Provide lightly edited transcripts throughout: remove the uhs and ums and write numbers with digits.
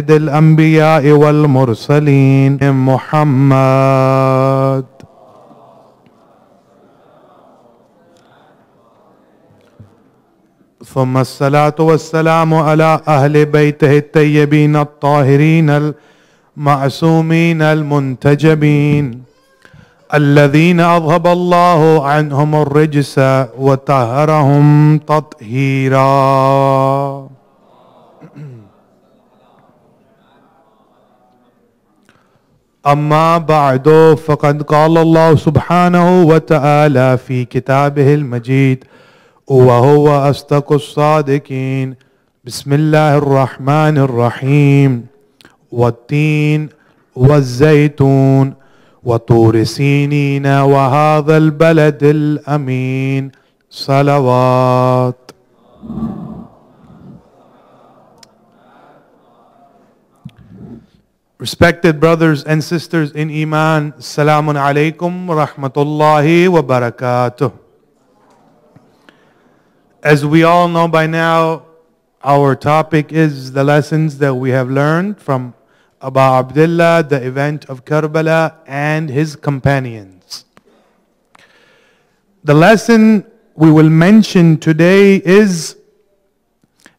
الأنبياء والمرسلين محمد. ثم الصلاة والسلام على أهل بيته الطيبين الطاهرين المعصومين المنتجبين الذين أذهب الله عنهم الرجس وطهرهم تطهيرا. أما بعد فقد قال الله سبحانه وتعالى في كتابه المجيد وهو أصدق الصادقين. بسم الله الرحمن الرحيم. والتين والزيتون وطور سينين وهذا البلد الأمين. صلوات. Respected brothers and sisters in Iman, Assalamu alaikum wa rahmatullahi wa barakatuh. As we all know by now, our topic is the lessons that we have learned from Abu Abdullah, the event of Karbala, and his companions. The lesson we will mention today is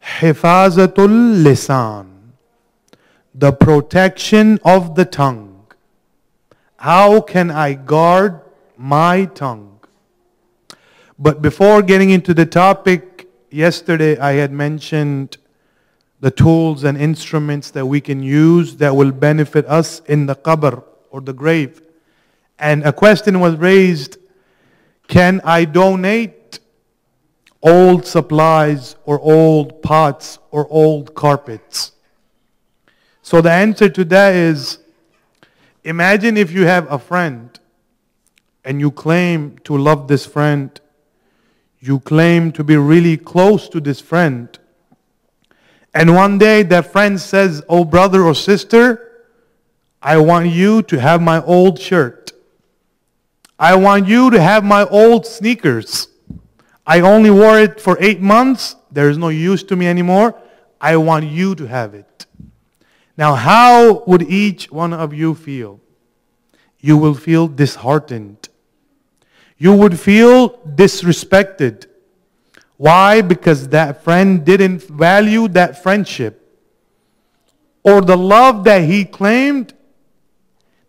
Hifazatul Lisan, the protection of the tongue. How can I guard my tongue? But before getting into the topic, yesterday I had mentioned the tools and instruments that we can use that will benefit us in the qabr or the grave. And a question was raised, can I donate old supplies or old pots or old carpets? So the answer to that is, imagine if you have a friend and you claim to love this friend, you claim to be really close to this friend, and one day that friend says, oh brother or sister, I want you to have my old shirt. I want you to have my old sneakers. I only wore it for 8 months. There is no use to me anymore. I want you to have it. Now, how would each one of you feel? You will feel disheartened. You would feel disrespected. Why? Because that friend didn't value that friendship. Or the love that he claimed,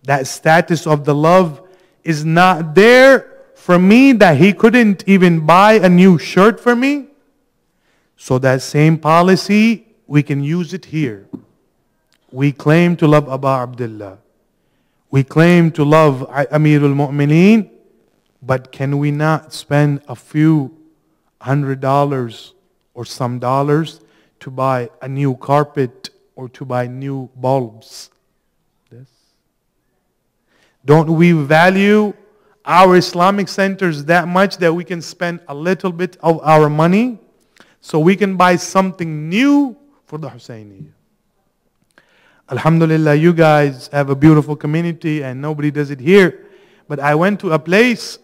that status of the love is not there for me, that he couldn't even buy a new shirt for me. So that same policy, we can use it here. We claim to love Abu Abdullah. We claim to love Amirul Mu'mineen, but can we not spend a few $100 or some dollars to buy a new carpet or to buy new bulbs? Yes. Don't we value our Islamic centers that much that we can spend a little bit of our money so we can buy something new for the Husayniyah? Alhamdulillah, you guys have a beautiful community and nobody does it here. But I went to a place.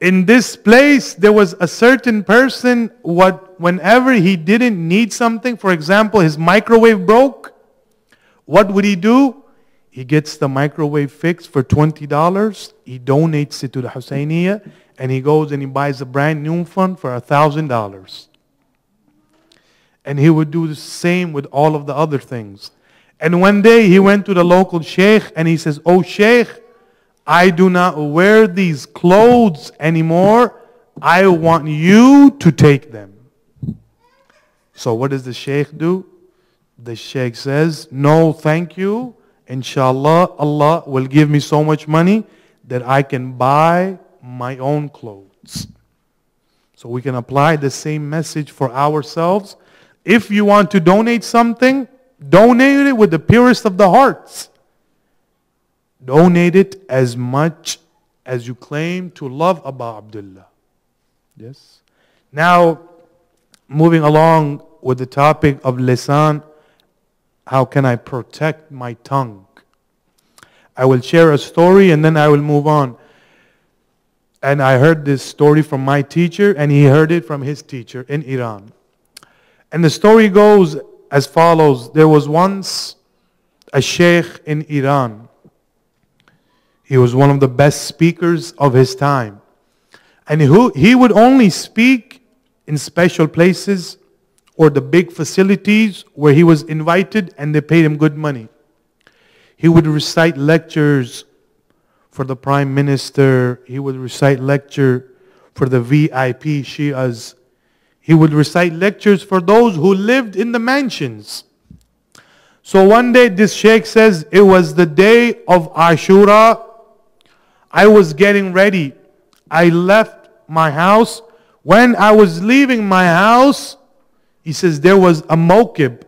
In this place, there was a certain person, whenever he didn't need something, for example, his microwave broke, what would he do? He gets the microwave fixed for $20. He donates it to the Husayniyah, and he goes and he buys a brand new one for $1,000. And he would do the same with all of the other things. And one day he went to the local sheikh and he says, oh sheikh, I do not wear these clothes anymore. I want you to take them. So what does the sheikh do? The sheikh says, no thank you. Inshallah, Allah will give me so much money that I can buy my own clothes. So we can apply the same message for ourselves. If you want to donate something, donate it with the purest of the hearts. Donate it as much as you claim to love Abu Abdullah. Yes. Now, moving along with the topic of lisan, how can I protect my tongue? I will share a story and then I will move on. And I heard this story from my teacher and he heard it from his teacher in Iran. And the story goes, as follows. There was once a sheikh in Iran. He was one of the best speakers of his time. And he would only speak in special places or the big facilities where he was invited and they paid him good money. He would recite lectures for the prime minister. He would recite lecture for the VIP Shias. He would recite lectures for those who lived in the mansions. So one day this sheikh says, it was the day of Ashura. I was getting ready. I left my house. When I was leaving my house, he says there was a mokib.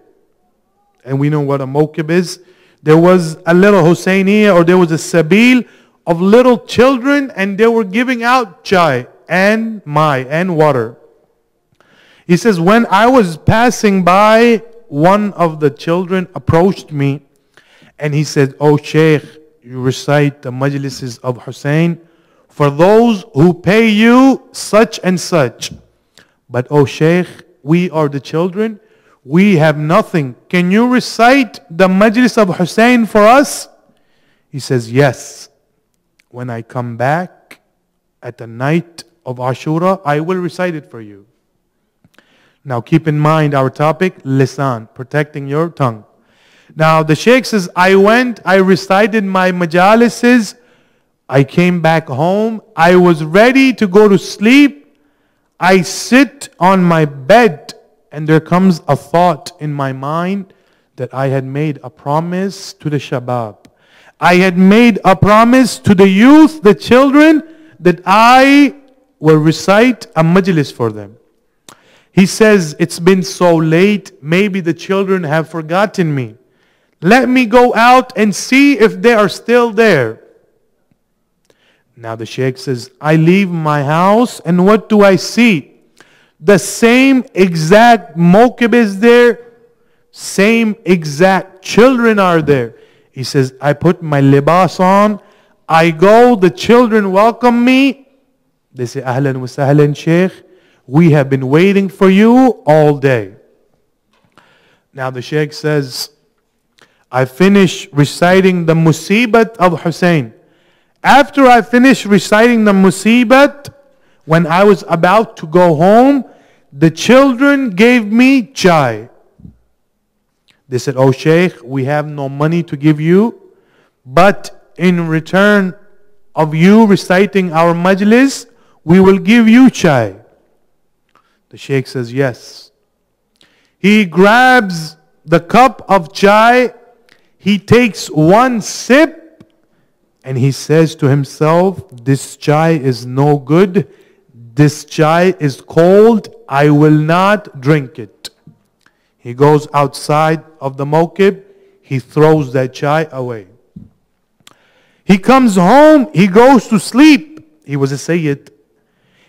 And we know what a mokib is. There was a little Husseiniya, or there was a sabil of little children, and they were giving out chai and mai and water. He says, when I was passing by, one of the children approached me and he said, "Oh Sheikh, you recite the majlises of Hussein for those who pay you such and such. But oh Sheikh, we are the children, we have nothing. Can you recite the majlis of Hussein for us?" He says, "Yes. When I come back at the night of Ashura, I will recite it for you." Now keep in mind our topic, lisan, protecting your tongue. Now the Sheikh says, I went, I recited my majalises, I came back home, I was ready to go to sleep. I sit on my bed and there comes a thought in my mind that I had made a promise to the shabab. I had made a promise to the youth, the children, that I will recite a majlis for them. He says, it's been so late, maybe the children have forgotten me. Let me go out and see if they are still there. Now the Sheikh says, I leave my house and what do I see? The same exact mokib is there, same exact children are there. He says, I put my libas on, I go, the children welcome me. They say, Ahlan wa sahlan Sheikh. We have been waiting for you all day. Now the Sheikh says, I finish reciting the musibat of Hussein. After I finished reciting the musibat, when I was about to go home, the children gave me chai. They said, oh Sheikh, we have no money to give you, but in return of you reciting our majlis, we will give you chai. The Sheikh says, yes. He grabs the cup of chai, he takes one sip, and he says to himself, this chai is no good, this chai is cold, I will not drink it. He goes outside of the mokib, he throws that chai away. He comes home, he goes to sleep. He was a Sayyid.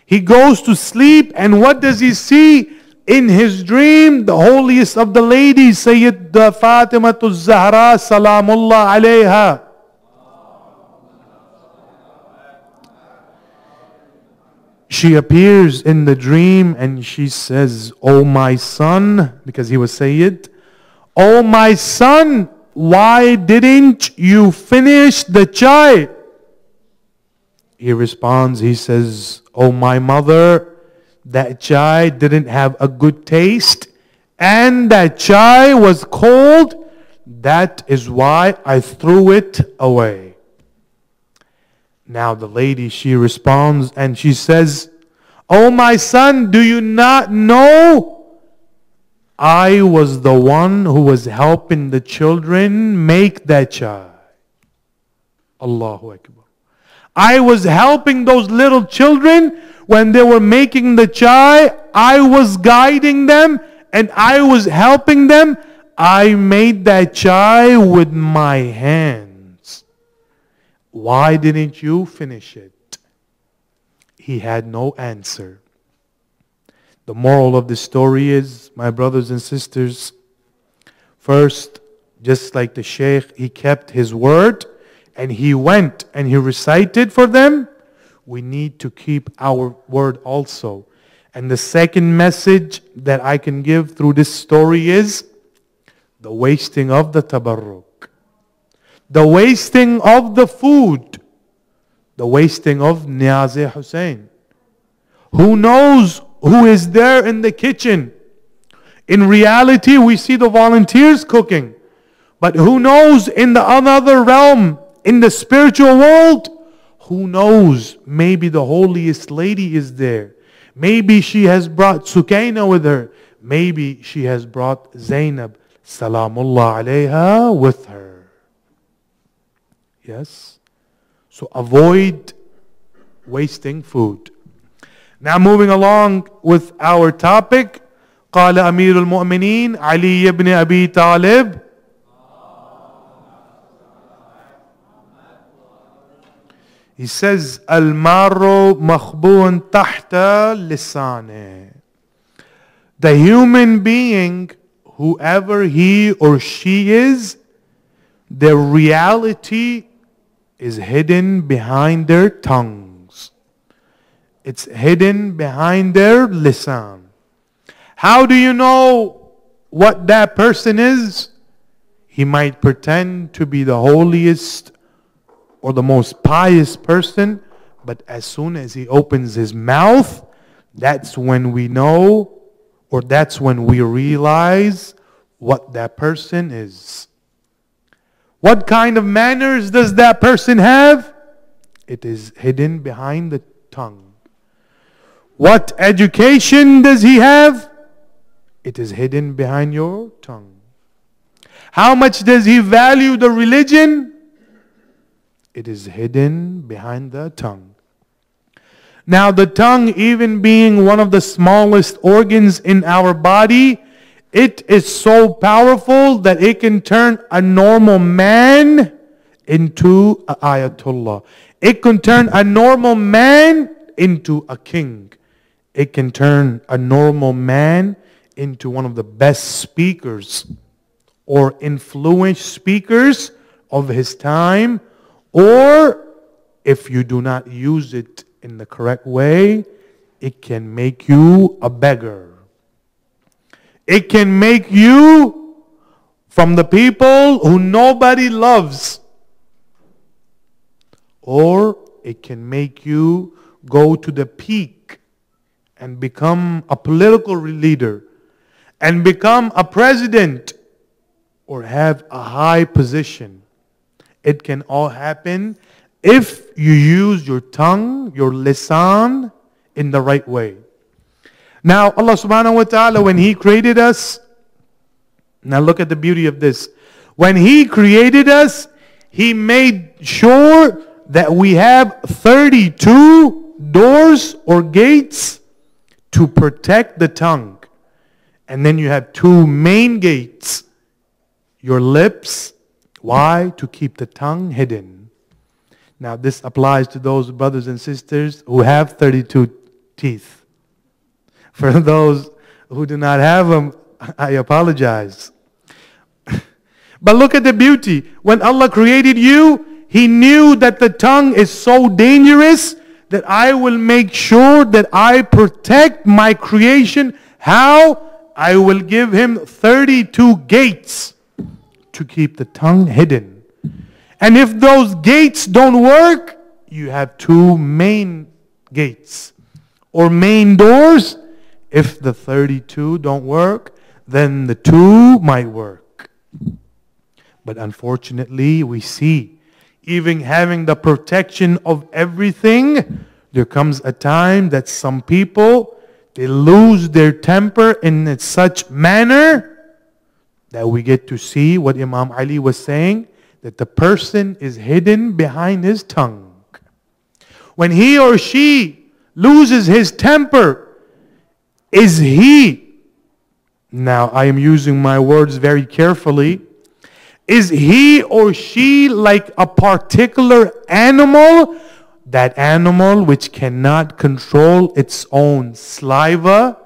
He goes to sleep, and what does he see? In his dream, the holiest of the ladies, Sayyid Fatimatul Zahra, Salamullah alayha. She appears in the dream and she says, oh my son, because he was Sayyid, oh my son, why didn't you finish the chai? He responds, he says, oh my mother, that chai didn't have a good taste and that chai was cold. That is why I threw it away. Now the lady, she responds and she says, oh my son, do you not know I was the one who was helping the children make that chai? Allahu Akbar. I was helping those little children when they were making the chai. I was guiding them and I was helping them. I made that chai with my hands. Why didn't you finish it? He had no answer. The moral of the story is, my brothers and sisters, first, just like the Sheikh, he kept his word and he went and he recited for them. We need to keep our word also. And the second message that I can give through this story is, the wasting of the tabarruk, the wasting of the food, the wasting of Niazi Hussein. Who knows who is there in the kitchen? In reality, we see the volunteers cooking. But who knows in the another realm, in the spiritual world? Who knows? Maybe the holiest lady is there. Maybe she has brought Sukaina with her. Maybe she has brought Zainab, salamullah alayha, with her. Yes? So avoid wasting food. Now moving along with our topic. قال أمير المؤمنين علي بن أبي طالب He says, المار مخبون تحت لسانه. The human being, whoever he or she is, their reality is hidden behind their tongues. It's hidden behind their lisan. How do you know what that person is? He might pretend to be the holiest or the most pious person, but as soon as he opens his mouth, that's when we know, or that's when we realize what that person is. What kind of manners does that person have? It is hidden behind the tongue. What education does he have? It is hidden behind your tongue. How much does he value the religion? It is hidden behind the tongue. Now the tongue, even being one of the smallest organs in our body, it is so powerful that it can turn a normal man into an ayatollah. It can turn a normal man into a king. It can turn a normal man into one of the best speakers or influential speakers of his time. Or if you do not use it in the correct way, it can make you a beggar. It can make you from the people who nobody loves. Or it can make you go to the peak and become a political leader and become a president or have a high position. It can all happen if you use your tongue, your lisan, in the right way. Now, Allah subhanahu wa ta'ala, when He created us, now look at the beauty of this. When He created us, He made sure that we have 32 doors or gates to protect the tongue. And then you have 2 main gates. Your lips. Why? To keep the tongue hidden. Now this applies to those brothers and sisters who have 32 teeth. For those who do not have them, I apologize. But look at the beauty. When Allah created you, He knew that the tongue is so dangerous that I will make sure that I protect my creation. How? I will give him 32 gates to keep the tongue hidden. And if those gates don't work, you have 2 main gates or main doors. If the 32 don't work, then the 2 might work. But unfortunately, we see, even having the protection of everything, there comes a time that some people, they lose their temper in such manner that we get to see what Imam Ali was saying, that the person is hidden behind his tongue. When he or she loses his temper, is he, now I am using my words very carefully, is he or she like a particular animal? That animal which cannot control its own saliva?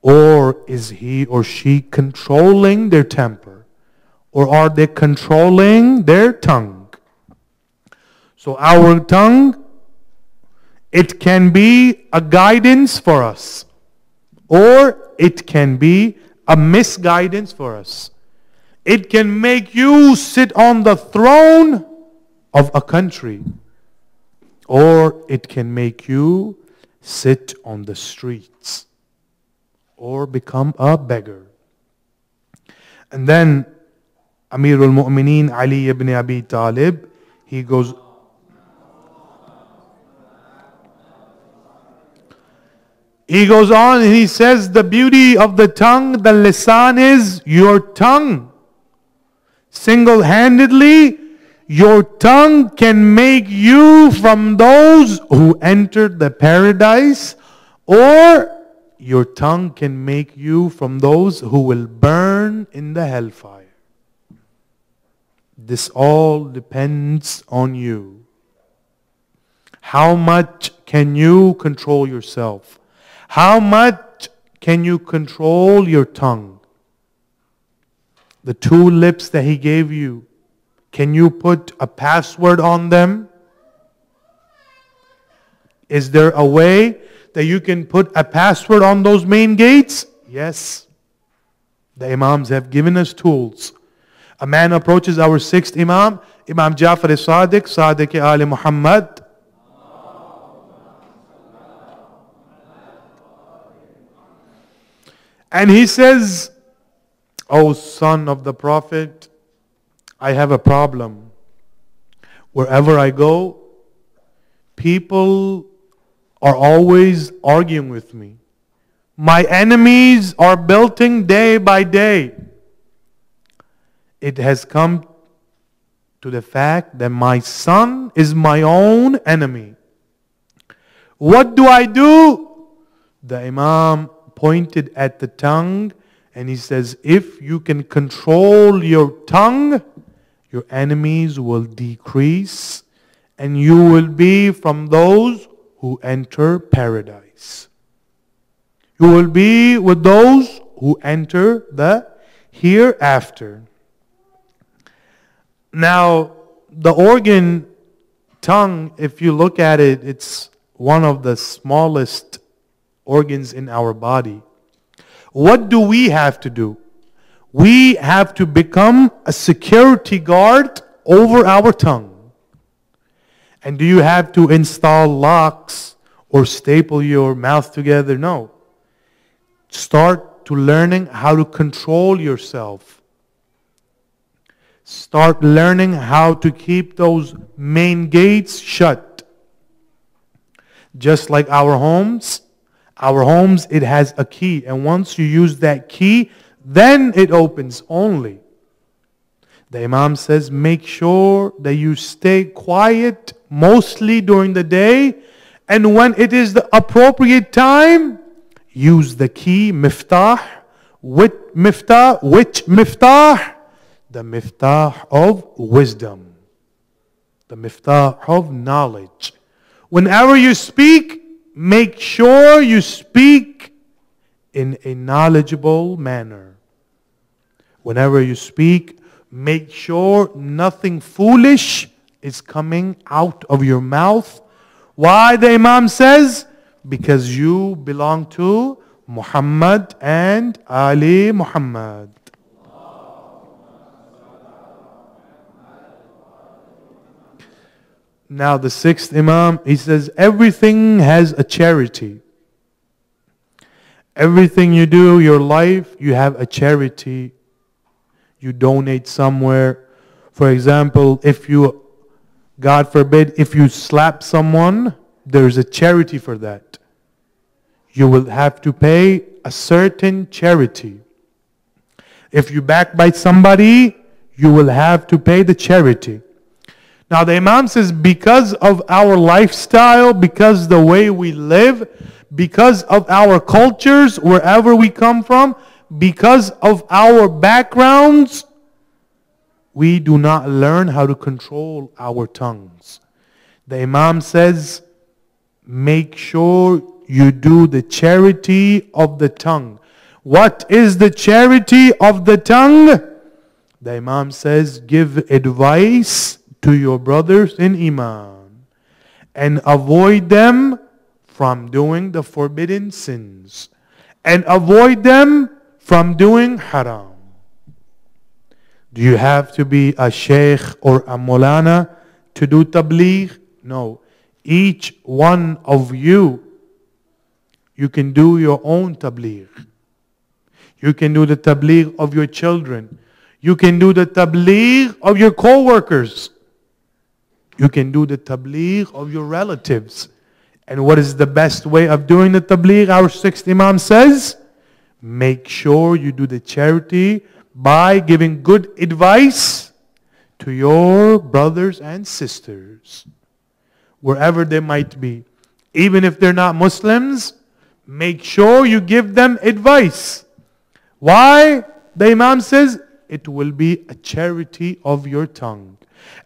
Or is he or she controlling their temper? Or are they controlling their tongue? So our tongue, it can be a guidance for us. Or it can be a misguidance for us. It can make you sit on the throne of a country, or it can make you sit on the streets or become a beggar. And then Amirul Mu'mineen Ali ibn Abi Talib, he goes on and he says, the beauty of the tongue, the lisan, is your tongue. Single-handedly, your tongue can make you from those who entered the paradise, or your tongue can make you from those who will burn in the hellfire. This all depends on you. How much can you control yourself? How much can you control your tongue? The two lips that He gave you, can you put a password on them? Is there a way that you can put a password on those main gates? Yes. The Imams have given us tools. A man approaches our sixth Imam, Imam Jafar Sadiq, Sadiq Ali Muhammad. And he says, O son of the Prophet, I have a problem. Wherever I go, people are always arguing with me. My enemies are building day by day. It has come to the fact that my son is my own enemy. What do I do? The Imam pointed at the tongue and he says, if you can control your tongue, your enemies will decrease and you will be from those who enter paradise. You will be with those who enter the hereafter. Now, the organ tongue, if you look at it, it's one of the smallest organs in our body. What do we have to do? We have to become a security guard over our tongue. And do you have to install locks or staple your mouth together? No. Start to learning how to control yourself. Start learning how to keep those main gates shut. Just like our homes, it has a key. And once you use that key, then it opens only. The Imam says, make sure that you stay quiet mostly during the day. And when it is the appropriate time, use the key, miftah. Which miftah? The miftah of wisdom. The miftah of knowledge. Whenever you speak, make sure you speak in a knowledgeable manner. Whenever you speak, make sure nothing foolish is coming out of your mouth. Why, the Imam says? Because you belong to Muhammad and Ali Muhammad. Now the sixth Imam, he says, everything has a charity. Everything you do, your life, you have a charity. You donate somewhere. For example, if you, God forbid, if you slap someone, there's a charity for that. You will have to pay a certain charity. If you backbite somebody, you will have to pay the charity. Now the Imam says, because of our lifestyle, because the way we live, because of our cultures, wherever we come from, because of our backgrounds, we do not learn how to control our tongues. The Imam says, make sure you do the charity of the tongue. What is the charity of the tongue? The Imam says, give advice to your brothers in Iman and avoid them from doing the forbidden sins and avoid them from doing haram. Do you have to be a sheikh or a mulana to do tabligh? No. Each one of you, you can do your own tabligh. You can do the tabligh of your children. You can do the tabligh of your co-workers. You can do the tabligh of your relatives. And what is the best way of doing the tabligh? Our sixth Imam says, make sure you do the charity by giving good advice to your brothers and sisters, wherever they might be. Even if they're not Muslims, make sure you give them advice. Why? The Imam says, it will be a charity of your tongue.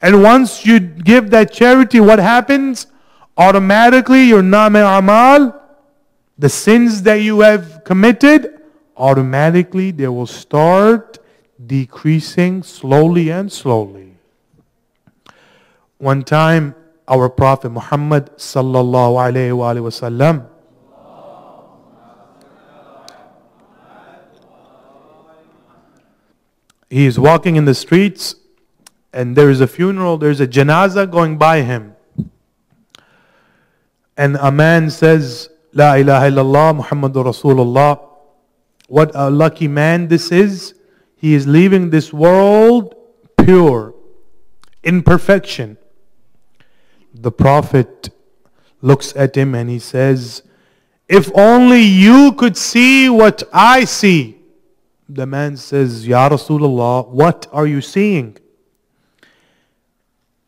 And once you give that charity, what happens? Automatically, your Naam Amal, the sins that you have committed, automatically they will start decreasing slowly and slowly. One time, our Prophet Muhammad sallallahu alayhi wa sallam, he is walking in the streets and there is a funeral, there is a janazah going by him. And a man says, La ilaha illallah Muhammadur Rasulullah. What a lucky man this is. He is leaving this world pure, in perfection. The Prophet looks at him and he says, if only you could see what I see. The man says, Ya Rasulullah, what are you seeing?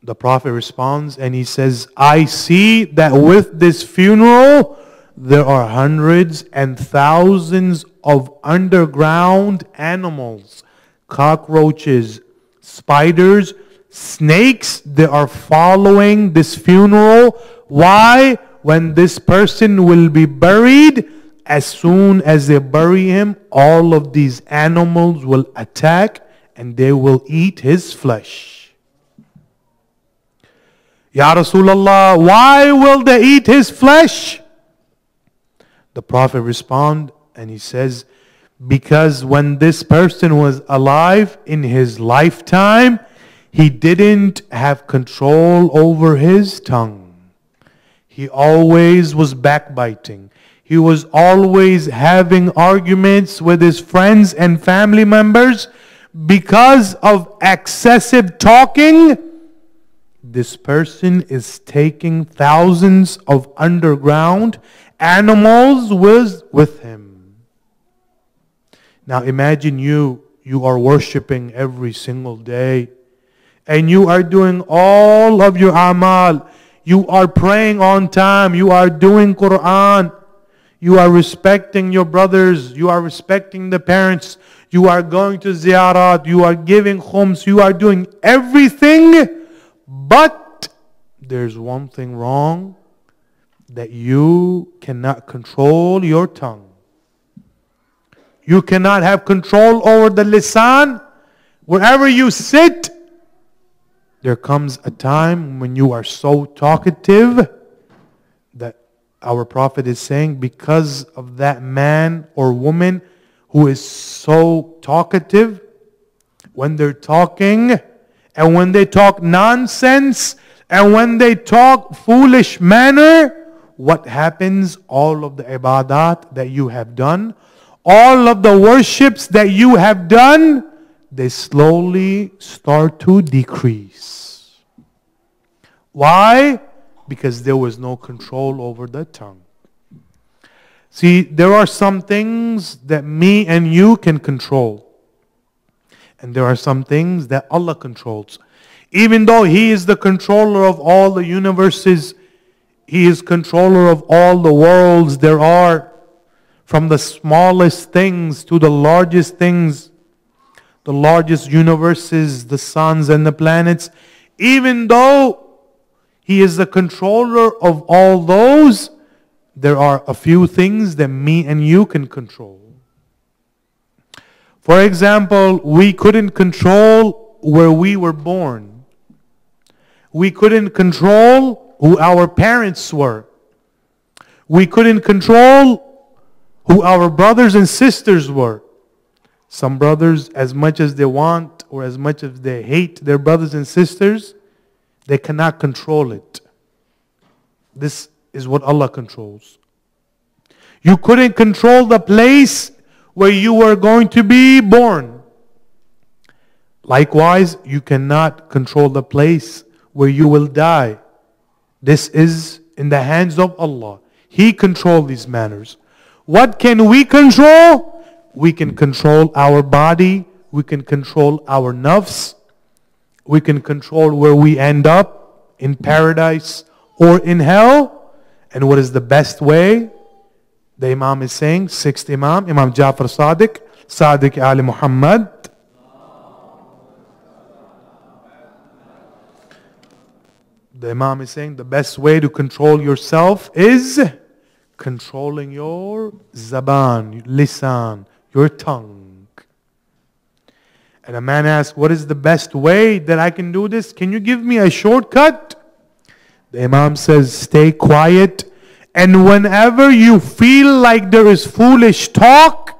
The Prophet responds and he says, I see that with this funeral, there are hundreds and thousands of underground animals, cockroaches, spiders, snakes. They are following this funeral. Why? When this person will be buried, as soon as they bury him, all of these animals will attack and they will eat his flesh. Ya Rasulullah, why will they eat his flesh? The Prophet responds and he says, because when this person was alive in his lifetime, he didn't have control over his tongue. He always was backbiting. He was always having arguments with his friends and family members. Because of excessive talking, this person is taking thousands of underground animals with him. Now imagine you are worshiping every single day. And you are doing all of your amal. You are praying on time. You are doing Quran. You are respecting your brothers. You are respecting the parents. You are going to ziyarat. You are giving khums. You are doing everything. But there's one thing wrong, that you cannot control your tongue. You cannot have control over the lisan. Wherever you sit, there comes a time when you are so talkative that our Prophet is saying, because of that man or woman who is so talkative, when they're talking, and when they talk nonsense, and when they talk foolish manner, what happens? All of the ibadat that you have done, all of the worships that you have done, they slowly start to decrease. Why? Because there was no control over the tongue. See, there are some things that me and you can control. And there are some things that Allah controls. Even though He is the controller of all the universes, He is controller of all the worlds there are, from the smallest things to the largest things, the largest universes, the suns and the planets. Even though He is the controller of all those, there are a few things that me and you can control. For example, we couldn't control where we were born. We couldn't control who our parents were. We couldn't control who our brothers and sisters were. Some brothers, as much as they want or as much as they hate their brothers and sisters, they cannot control it. This is what Allah controls. You couldn't control the place where you were going to be born. Likewise, you cannot control the place where you will die. This is in the hands of Allah. He controls these matters. What can we control? We can control our body. We can control our nafs. We can control where we end up, in paradise or in hell. And what is the best way? The Imam is saying, sixth Imam, Imam Jafar Sadiq, Sadiq Ali Muhammad. The Imam is saying the best way to control yourself is controlling your zaban, lisan, your tongue. And a man asks, what is the best way that I can do this? Can you give me a shortcut? The Imam says, stay quiet. And whenever you feel like there is foolish talk,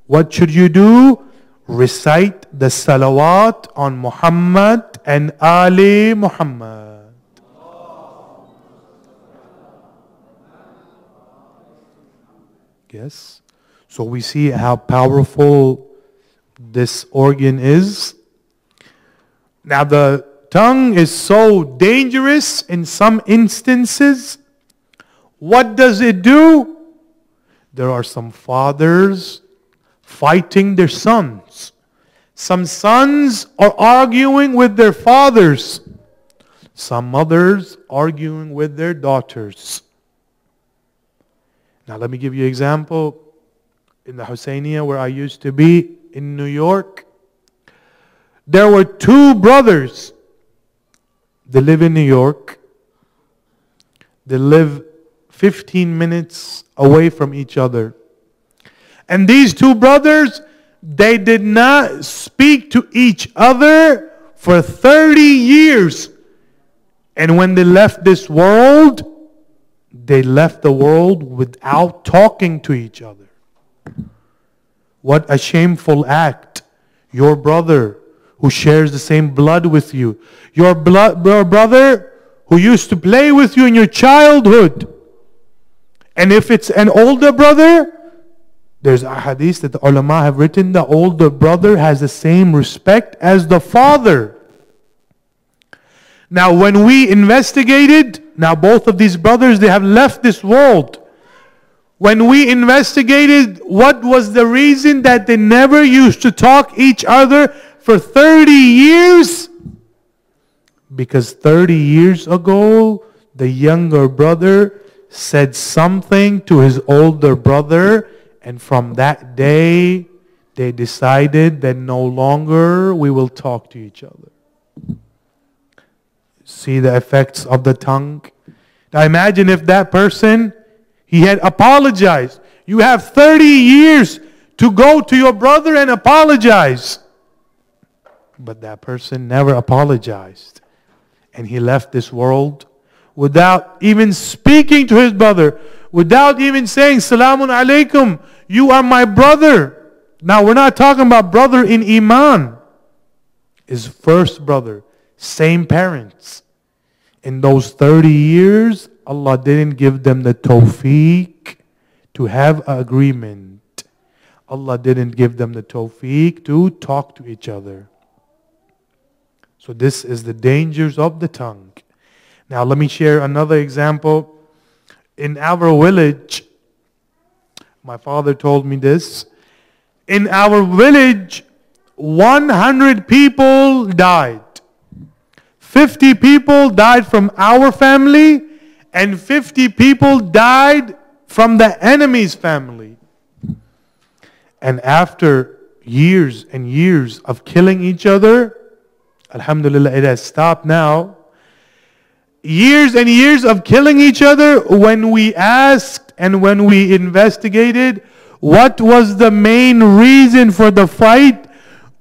what should you do? Recite the salawat on Muhammad and Ali Muhammad. Yes. So we see how powerful this organ is. Now the tongue is so dangerous in some instances. What does it do? There are some fathers fighting their sons. Some sons are arguing with their fathers. Some mothers arguing with their daughters. Now let me give you an example. In the Husseiniya where I used to be in New York, there were two brothers. They live in New York. They live 15 minutes away from each other. And these two brothers, they did not speak to each other for 30 years. And when they left this world, they left the world without talking to each other. What a shameful act. Your brother who shares the same blood with you, your brother who used to play with you in your childhood. And if it's an older brother, there's a hadith that the ulama have written, the older brother has the same respect as the father. Now when we investigated, now both of these brothers, they have left this world. When we investigated what was the reason that they never used to talk each other for 30 years, because 30 years ago, the younger brother said something to his older brother, and from that day, they decided that no longer we will talk to each other. See the effects of the tongue? Now imagine if that person, he had apologized. You have 30 years to go to your brother and apologize. But that person never apologized. And he left this world without even speaking to his brother, without even saying, Salamun alaikum, you are my brother. Now we're not talking about brother in Iman. His first brother, same parents. In those 30 years, Allah didn't give them the tawfiq to have an agreement. Allah didn't give them the tawfiq to talk to each other. So this is the dangers of the tongue. Now let me share another example. In our village, my father told me this. In our village, 100 people died. 50 people died from our family, and 50 people died from the enemy's family. And after years and years of killing each other, alhamdulillah, it has stopped now. Years and years of killing each other, when we asked and when we investigated what was the main reason for the fight,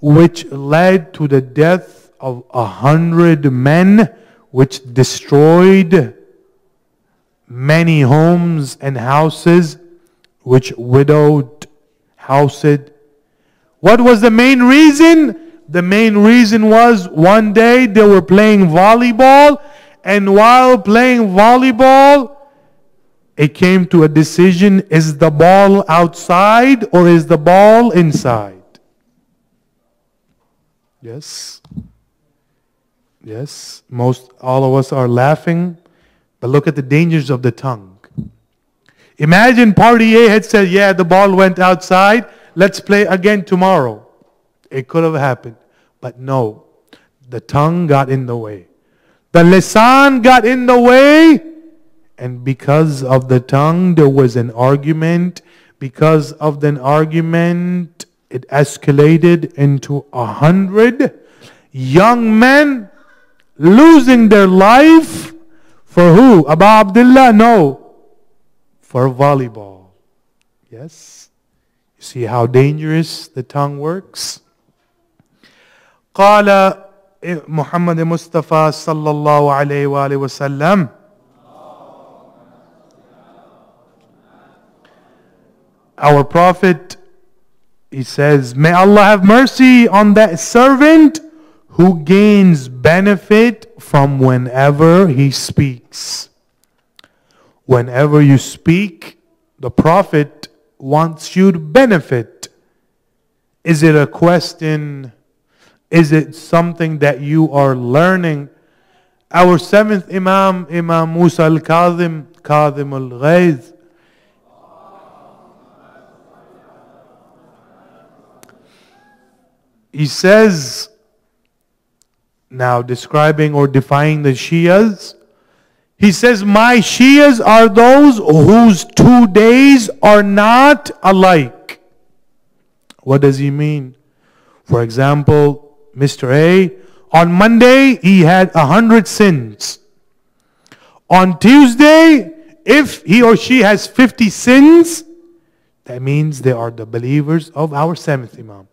which led to the death of 100 men, which destroyed many homes and houses, which widowed houses, What was the main reason? The main reason was one day they were playing volleyball, and while playing volleyball, it came to a decision: is the ball outside or is the ball inside? Yes. Yes. All of us are laughing, but look at the dangers of the tongue. Imagine party A had said, yeah, the ball went outside, let's play again tomorrow. It could have happened. But no, the tongue got in the way. The lisan got in the way. And because of the tongue, there was an argument. Because of the argument, it escalated into 100 young men losing their life. For who? Abu Abdullah? No. For volleyball. Yes. You see how dangerous the tongue works? قال محمد مصطفى صلى الله عليه وآله وسلم Our Prophet, he says, may Allah have mercy on that servant who gains benefit from whenever he speaks. Whenever you speak, the Prophet wants you to benefit. Is it a question? Is it something that you are learning? Our seventh Imam, Imam Musa al-Kazim, Kazim al-Ghayz, he says, now describing or defining the Shias, he says, my Shias are those whose 2 days are not alike. What does he mean? For example, Mr. A, on Monday, he had 100 sins. On Tuesday, if he or she has 50 sins, that means they are the believers of our seventh Imam.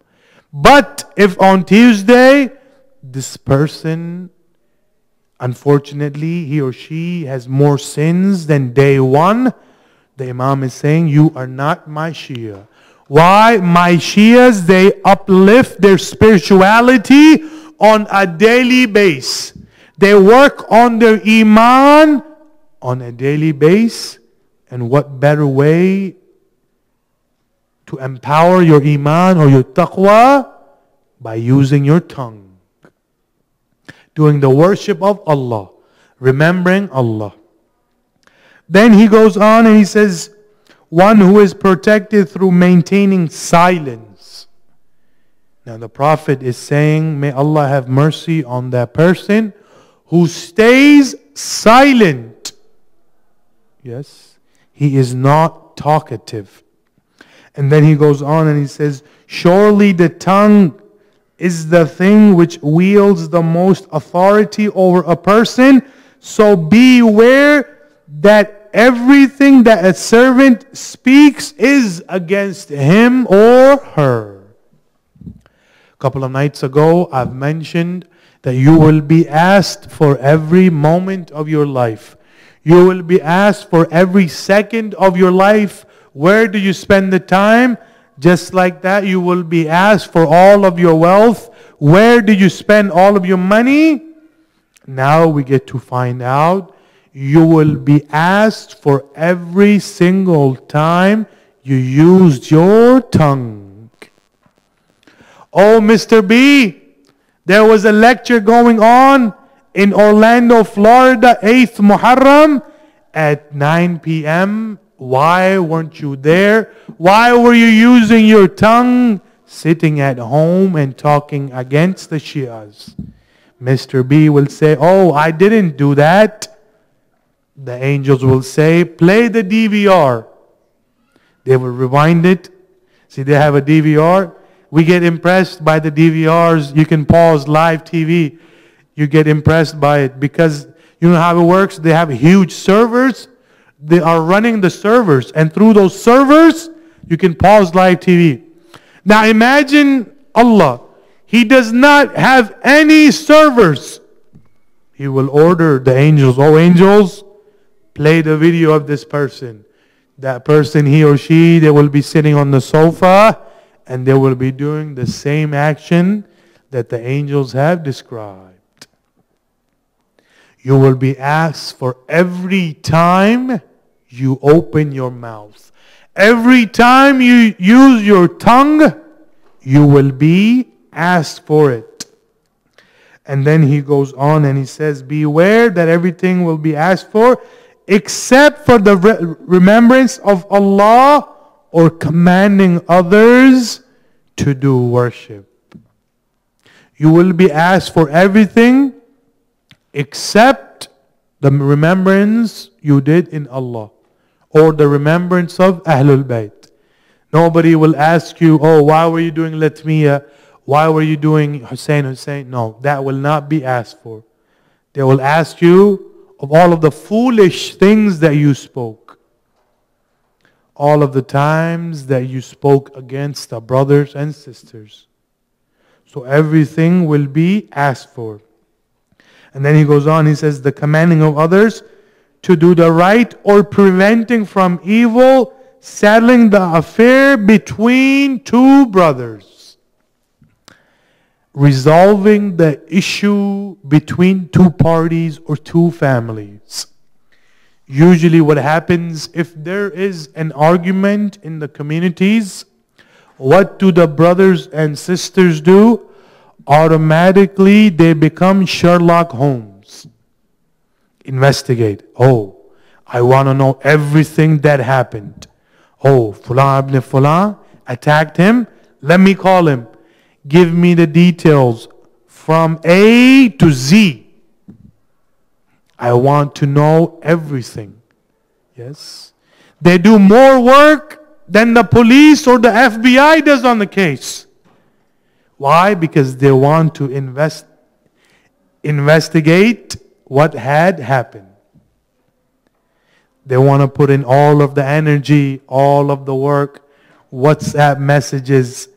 But if on Tuesday, this person, unfortunately, he or she has more sins than day one, the Imam is saying, you are not my Shia. Why? My Shias, they uplift their spirituality on a daily basis. They work on their Iman on a daily basis. And what better way to empower your Iman or your taqwa? By using your tongue. Doing the worship of Allah. Remembering Allah. Then he goes on and he says, one who is protected through maintaining silence. Now the Prophet is saying, may Allah have mercy on that person who stays silent. Yes, he is not talkative. And then he goes on and he says, surely the tongue is the thing which wields the most authority over a person. So beware that everything that a servant speaks is against him or her. A couple of nights ago, I've mentioned that you will be asked for every moment of your life. You will be asked for every second of your life. Where do you spend the time? Just like that, you will be asked for all of your wealth. Where do you spend all of your money? Now we get to find out. You will be asked for every single time you used your tongue. Oh, Mr. B, there was a lecture going on in Orlando, Florida, 8th Muharram at 9 p.m. Why weren't you there? Why were you using your tongue sitting at home and talking against the Shias? Mr. B will say, oh, I didn't do that. The angels will say, play the DVR. They will rewind it. See, they have a DVR. We get impressed by the DVRs. You can pause live TV. You get impressed by it because you know how it works? They have huge servers. They are running the servers. And through those servers, you can pause live TV. Now imagine Allah. He does not have any servers. He will order the angels, oh angels, play the video of this person. That person, he or she, they will be sitting on the sofa and they will be doing the same action that the angels have described. You will be asked for every time you open your mouth. Every time you use your tongue, you will be asked for it. And then he goes on and he says, beware that everything will be asked for except for the remembrance of Allah or commanding others to do worship. You will be asked for everything except the remembrance you did in Allah or the remembrance of Ahlul Bayt. Nobody will ask you, oh, why were you doing Latmiya? Why were you doing Hussein? No, that will not be asked for. They will ask you of all of the foolish things that you spoke. All of the times that you spoke against the brothers and sisters. So everything will be asked for. And then he goes on, he says, the commanding of others to do the right or preventing from evil, settling the affair between two brothers. Resolving the issue between two parties or two families. Usually what happens if there is an argument in the communities, what do the brothers and sisters do? Automatically they become Sherlock Holmes. Investigate. Oh, I want to know everything that happened. Oh, Fulan ibn Fulan attacked him. Let me call him. Give me the details from A to Z. I want to know everything. Yes. They do more work than the police or the FBI does on the case. Why? Because they want to investigate what had happened. They want to put in all of the energy, all of the work, WhatsApp messages.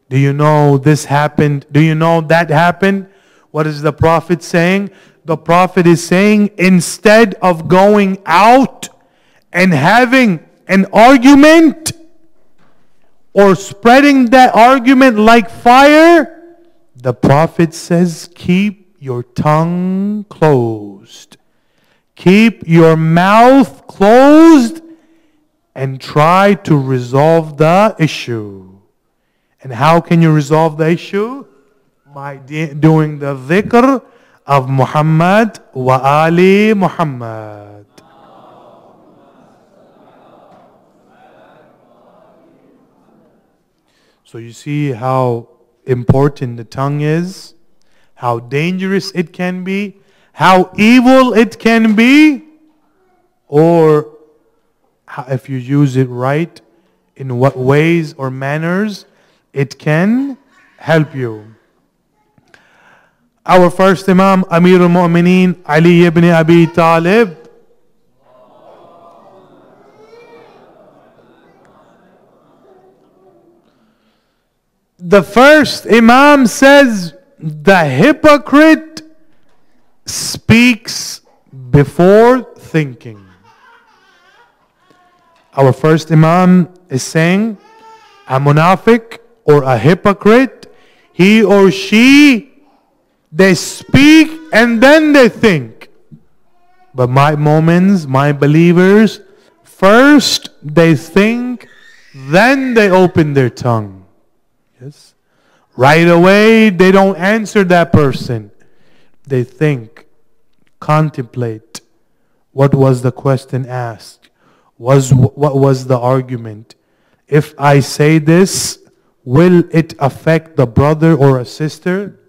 Do you know this happened? Do you know that happened? What is the Prophet saying? The Prophet is saying, instead of going out and having an argument or spreading that argument like fire, the Prophet says, keep your tongue closed. Keep your mouth closed and try to resolve the issue. And how can you resolve the issue? By doing the dhikr of Muhammad wa Ali Muhammad. So you see how important the tongue is, how dangerous it can be, how evil it can be, or if you use it right, in what ways or manners it can help you. Our first Imam, Amir al-Mu'mineen, Ali ibn Abi Talib, the first Imam says, the hypocrite speaks before thinking. Our first Imam is saying, a munafiq or a hypocrite, he or she, they speak and then they think. But my moments, my believers, first they think, then they open their tongue. Yes. Right away, they don't answer that person. They think, contemplate. What was the question asked? What was the argument? If I say this, will it affect the brother or a sister?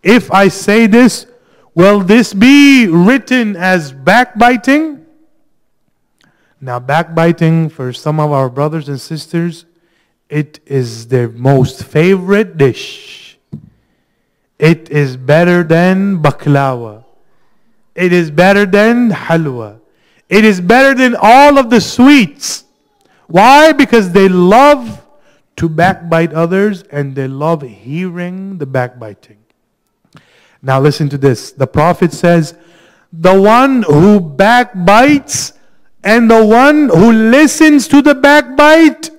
If I say this, will this be written as backbiting? Now, backbiting for some of our brothers and sisters, it is their most favorite dish. It is better than baklawa. It is better than halwa. It is better than all of the sweets. Why? Because they love to backbite others and they love hearing the backbiting. Now listen to this. The Prophet says, the one who backbites and the one who listens to the backbite,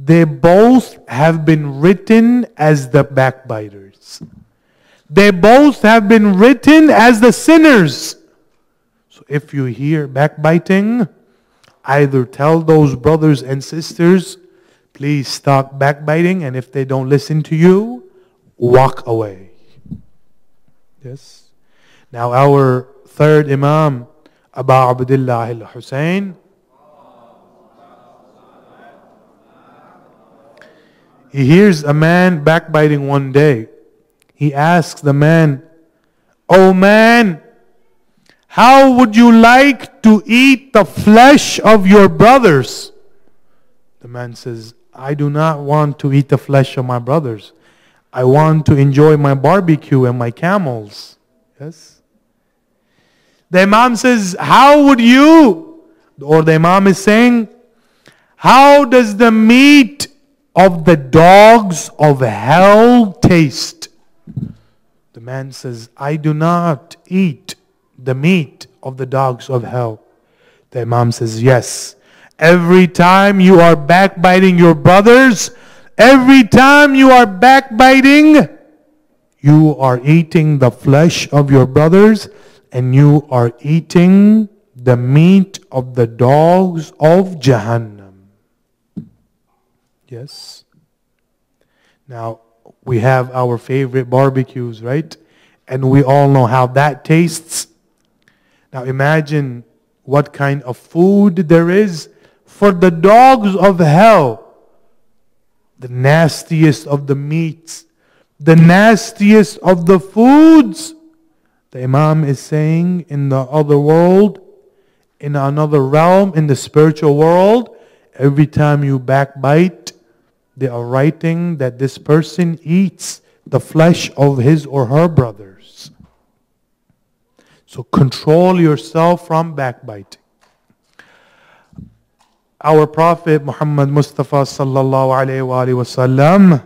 they both have been written as the backbiters. They both have been written as the sinners. So if you hear backbiting, either tell those brothers and sisters, please stop backbiting, and if they don't listen to you, walk away. Yes. Now our third Imam, Abu Abdullah al-Hussein, he hears a man backbiting one day. He asks the man, "Oh man, how would you like to eat the flesh of your brothers?" The man says, "I do not want to eat the flesh of my brothers. I want to enjoy my barbecue and my camels." Yes. The Imam says, "How would you?" Or the Imam is saying, "How does the meat of the dogs of hell taste?" The man says, "I do not eat the meat of the dogs of hell." The Imam says, "Yes. Every time you are backbiting your brothers, every time you are backbiting, you are eating the flesh of your brothers, and you are eating the meat of the dogs of Jahannam." Yes. Now, we have our favorite barbecues, right? And we all know how that tastes. Now imagine what kind of food there is for the dogs of hell. The nastiest of the meats, the nastiest of the foods. The Imam is saying in the other world, in another realm, in the spiritual world, every time you backbite, they are writing that this person eats the flesh of his or her brothers. So control yourself from backbiting. Our Prophet Muhammad Mustafa sallallahu alayhi wa sallam,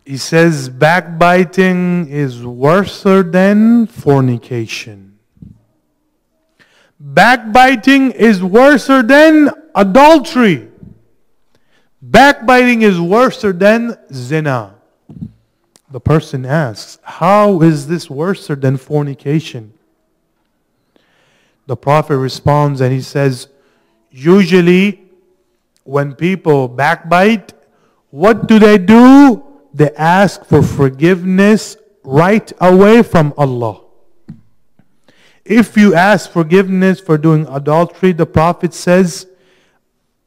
he says backbiting is worse than fornication. Backbiting is worse than adultery. Backbiting is worse than zina. The person asks, how is this worse than fornication? The Prophet responds and he says, usually when people backbite, what do? They ask for forgiveness right away from Allah. If you ask forgiveness for doing adultery, the Prophet says,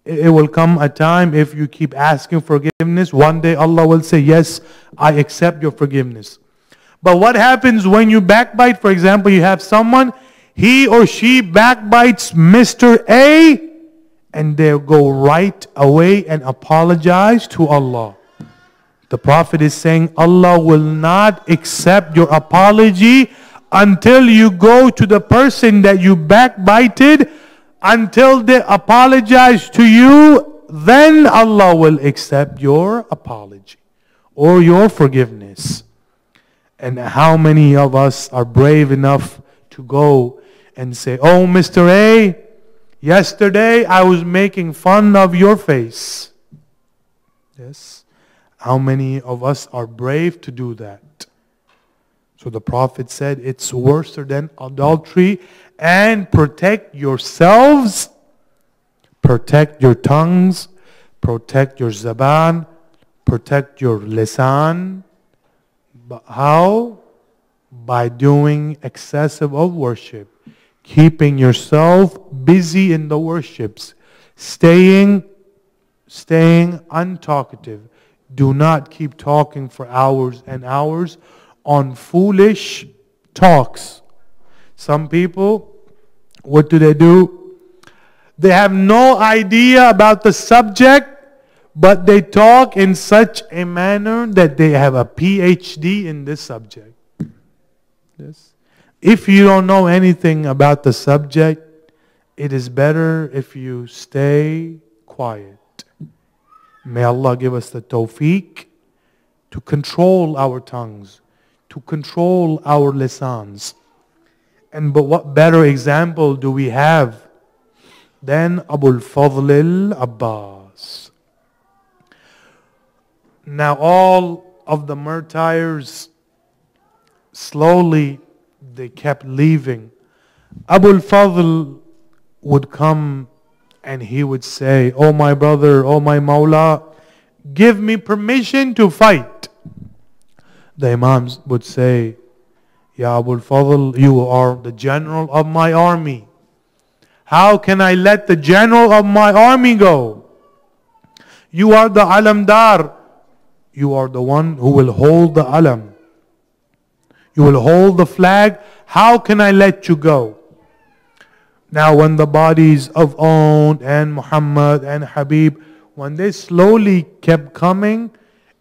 it will come a time if you keep asking forgiveness, one day Allah will say, yes, I accept your forgiveness. But what happens when you backbite? For example, you have someone, he or she backbites Mr. A, and they'll go right away and apologize to Allah. The Prophet is saying, Allah will not accept your apology until you go to the person that you backbited, until they apologize to you, then Allah will accept your apology or your forgiveness. And how many of us are brave enough to go and say, oh, Mr. A, yesterday I was making fun of your face. Yes. How many of us are brave to do that? So the Prophet said it's worse than adultery. And protect yourselves, protect your tongues, protect your zaban, protect your lisan. But how? By doing excessive of worship, keeping yourself busy in the worships, staying untalkative. Do not keep talking for hours and hours on foolish talks. Some people, what do? They have no idea about the subject, but they talk in such a manner that they have a PhD in this subject. Yes. If you don't know anything about the subject, it is better if you stay quiet. May Allah give us the tawfiq to control our tongues, to control our lisans. But what better example do we have than Abu al-Fadl al-Abbas? Now all of the martyrs, slowly they kept leaving. Abu al-Fadl would come and he would say, "Oh my brother, oh my Mawla, give me permission to fight." The Imams would say, "Ya Abu al-Fadl, you are the general of my army. How can I let the general of my army go? You are the alamdar. You are the one who will hold the alam. You will hold the flag. How can I let you go?" Now when the bodies of On and Muhammad and Habib, when they slowly kept coming,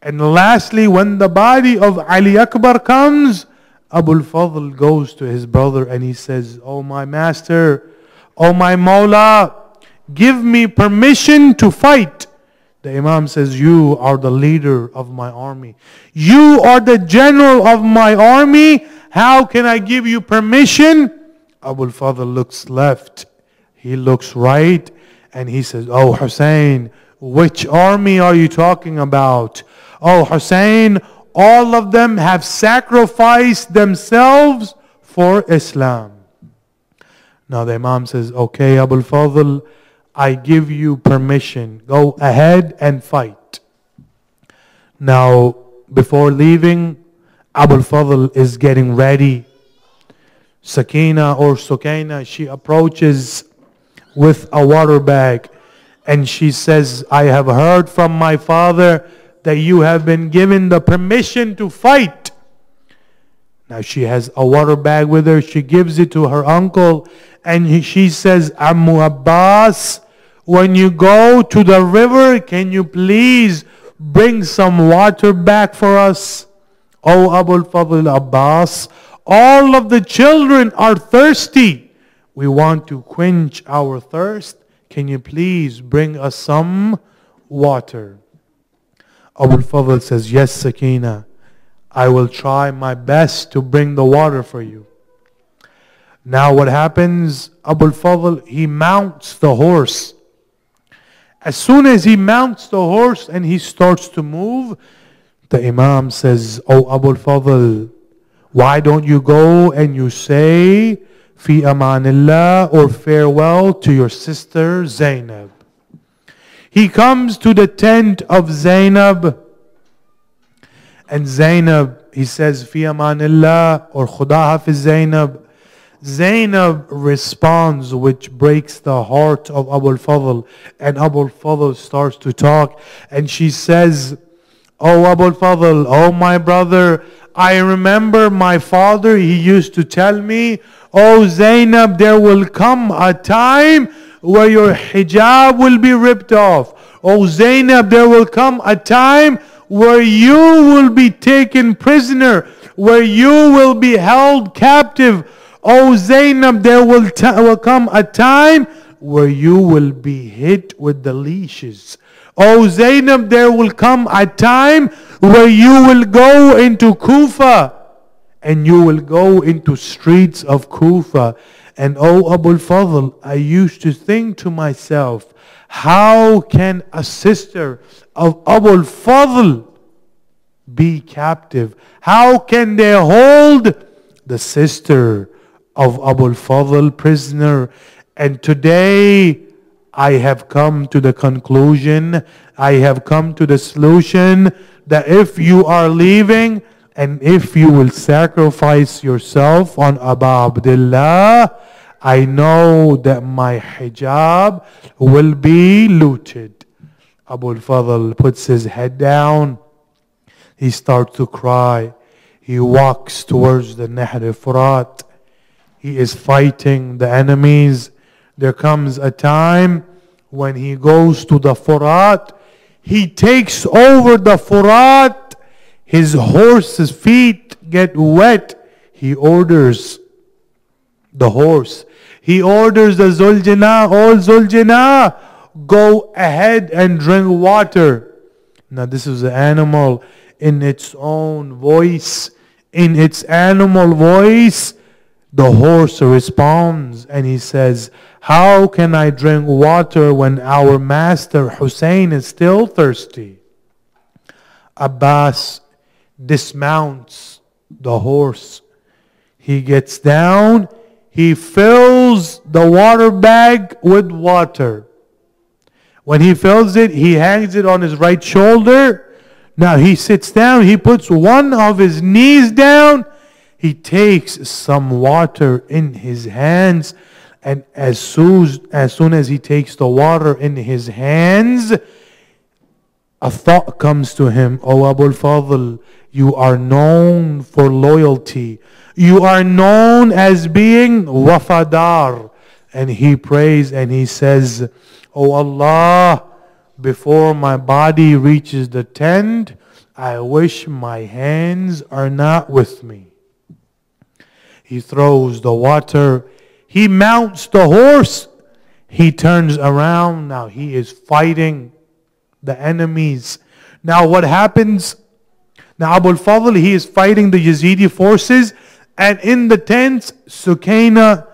and lastly when the body of Ali Akbar comes, Abu al-Fadl goes to his brother and he says, "Oh my master, oh my Mawla, give me permission to fight." The Imam says, "You are the leader of my army. You are the general of my army. How can I give you permission?" Abu al-Fadl looks left, he looks right, and he says, "Oh Hussein, which army are you talking about? Oh Hussein, all of them have sacrificed themselves for Islam." Now the Imam says, "Okay, Abu al-Fadl, I give you permission. Go ahead and fight." Now, before leaving, Abu al-Fadl is getting ready. Sakina or Sukaina, she approaches with a water bag and she says, "I have heard from my father that you have been given the permission to fight." Now she has a water bag with her. She gives it to her uncle and she says, "Ammu Abbas, when you go to the river, can you please bring some water back for us?" "Oh Abu al-Fadl Abbas, all of the children are thirsty. We want to quench our thirst. Can you please bring us some water?" Abu al-Fadl says, "Yes, Sakina, I will try my best to bring the water for you." Now what happens? Abu al-Fadl, he mounts the horse. As soon as he mounts the horse and he starts to move, the Imam says, "Oh Abu al-Fadl, why don't you go and you say, Fi amanillah, or farewell to your sister Zainab?" He comes to the tent of Zainab. And Zainab, he says, "Fi amanillah," or Khuda hafiz Zainab. Zainab responds, which breaks the heart of Abu al-Fadl. And Abu al-Fadl starts to talk. And she says, "Oh Abu al-Fadl, oh my brother, I remember my father, he used to tell me, oh Zainab, there will come a time where your hijab will be ripped off. Oh Zainab, there will come a time where you will be taken prisoner, where you will be held captive. Oh Zainab, there will come a time where you will be hit with the leashes. Oh Zainab, there will come a time where you will go into Kufa and you will go into streets of Kufa. And oh Abu al-Fadl, I used to think to myself, how can a sister of Abu al-Fadl be captive? How can they hold the sister of Abu al-Fadl prisoner? And today I have come to the conclusion, I have come to the solution that if you are leaving and if you will sacrifice yourself on Abu Abdullah, I know that my hijab will be looted. Abu al-Fadl puts his head down. He starts to cry. He walks towards the Nahr al-Furat. He is fighting the enemies. There comes a time when he goes to the Furat. He takes over the Furat. His horse's feet get wet. He orders the horse. He orders the Zuljana, oh Zuljana, go ahead and drink water. Now this is an animal in its own voice. In its animal voice, The horse responds and he says, how can I drink water when our master Hussein is still thirsty? Abbas dismounts the horse. He gets down. He fills the water bag with water. When he fills it, he hangs it on his right shoulder. Now he sits down. He puts one of his knees down. He takes some water in his hands, and as soon as he takes the water in his hands, a thought comes to him. Oh, Abu al-Fadl, you are known for loyalty. You are known as being wafadar. And he prays and he says, Oh Allah, before my body reaches the tent, I wish my hands are not with me. He throws the water. He mounts the horse. He turns around. Now he is fighting the enemies. Now what happens? Now Abu al-Fadl, he is fighting the Yazidi forces. And in the tent, Sukaina,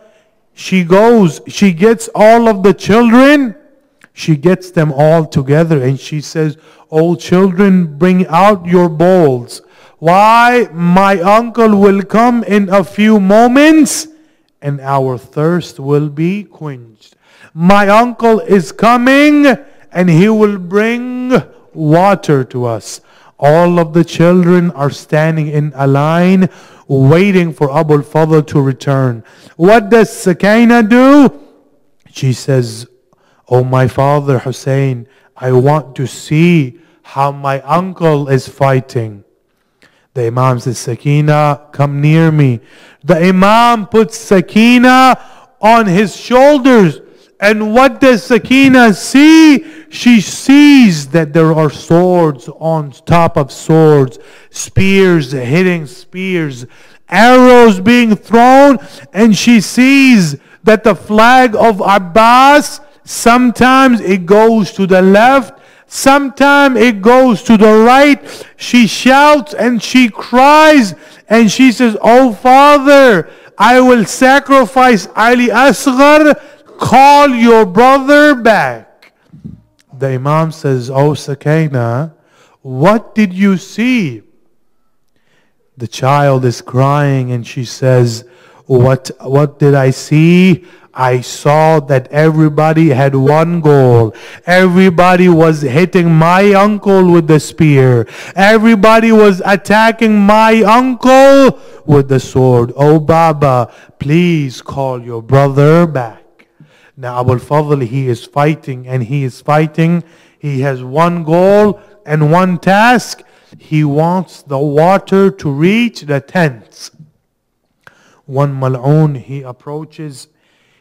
she goes. She gets all of the children. She gets them all together. And she says, Oh children, bring out your bowls. Why? My uncle will come in a few moments and our thirst will be quenched. My uncle is coming and he will bring water to us. All of the children are standing in a line waiting for Abu al-Fadl to return. What does Sakina do? She says, Oh my father Hussein, I want to see how my uncle is fighting. The Imam says, Sakina, come near me. The Imam puts Sakina on his shoulders. And what does Sakina see? She sees that there are swords on top of swords, spears hitting spears, arrows being thrown. And she sees that the flag of Abbas, sometimes it goes to the left, sometimes it goes to the right. She shouts and she cries and she says, Oh Father, I will sacrifice Ali Asghar. Call your brother back. The Imam says, Oh Sakina, what did you see? The child is crying and she says, What did I see? I saw that everybody had one goal. Everybody was hitting my uncle with the spear. Everybody was attacking my uncle with the sword. Oh Baba, please call your brother back. Now Abu al-Fadl, he is fighting and he is fighting. He has one goal and one task. He wants the water to reach the tents. One mal'oon, he approaches.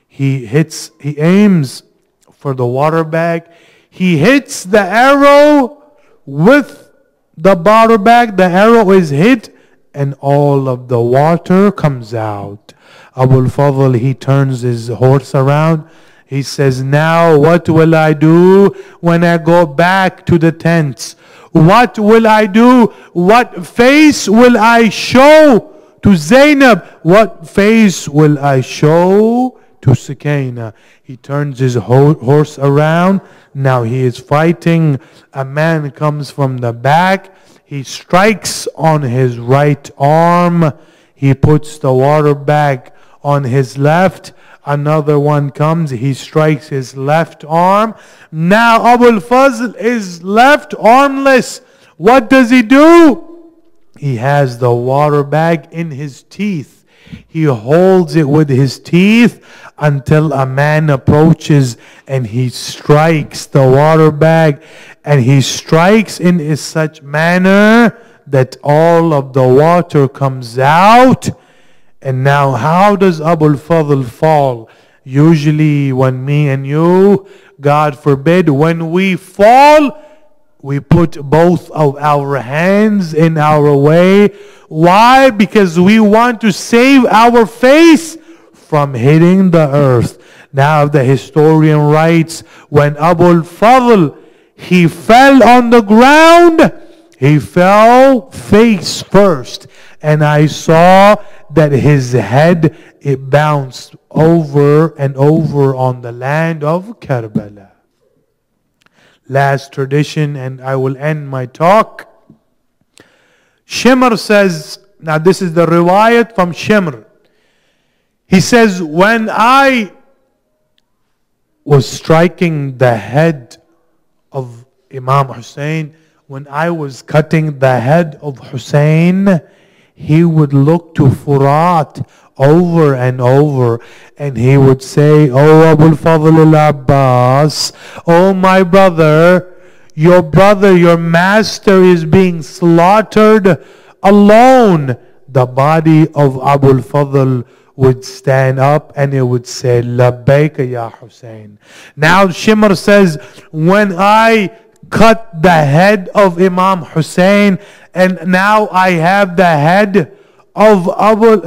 He aims for the water bag. He hits the arrow with the water bag. The arrow is hit and all of the water comes out. Abu al-Fadl, he turns his horse around. He says, now what will I do when I go back to the tents? What will I do? What face will I show to Zainab? What face will I show to Sakina? He turns his horse around. Now he is fighting. A man comes from the back. He strikes on his right arm. He puts the water bag on his left. Another one comes. He strikes his left arm. Now Abu al-Fadl is left armless. What does he do? He has the water bag in his teeth. He holds it with his teeth until a man approaches and he strikes the water bag. And he strikes in such manner that all of the water comes out. And now how does Abu al-Fadl fall? Usually when me and you, God forbid, when we fall, we put both of our hands in our way. Why? Because we want to save our face from hitting the earth. Now the historian writes, when Abu al-Fadl, he fell on the ground, he fell face first. And I saw that his head it bounced over and over on the land of Karbala. Last tradition, and I will end my talk. Shimr says, now this is the riwayat from Shimr. He says, when I was striking the head of Imam Hussein, when I was cutting the head of Hussein, he would look to Furat over and over, and he would say, "Oh Abu al-Fadl al-Abbas, oh my brother, your master is being slaughtered alone." The body of Abu al-Fadl would stand up and it would say, "Labbaika ya Hussein." Now Shimr says, when I cut the head of Imam Hussein, and now I have the head of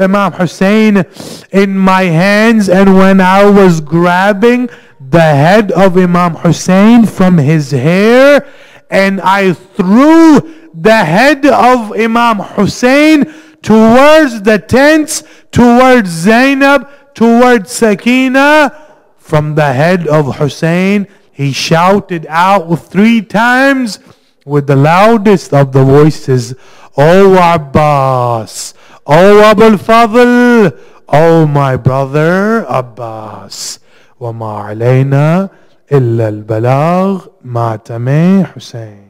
Imam Hussein in my hands, and when I was grabbing the head of Imam Hussein from his hair, and I threw the head of Imam Hussein towards the tents, towards Zainab, towards Sakina, from the head of Hussein, he shouted out 3 times with the loudest of the voices, "Oh Abbas, oh Abu al-Fadl, oh my brother Abbas, وَمَا عَلَيْنَا إِلَّا الْبَلَاغ مَعْتَمِ Hussein."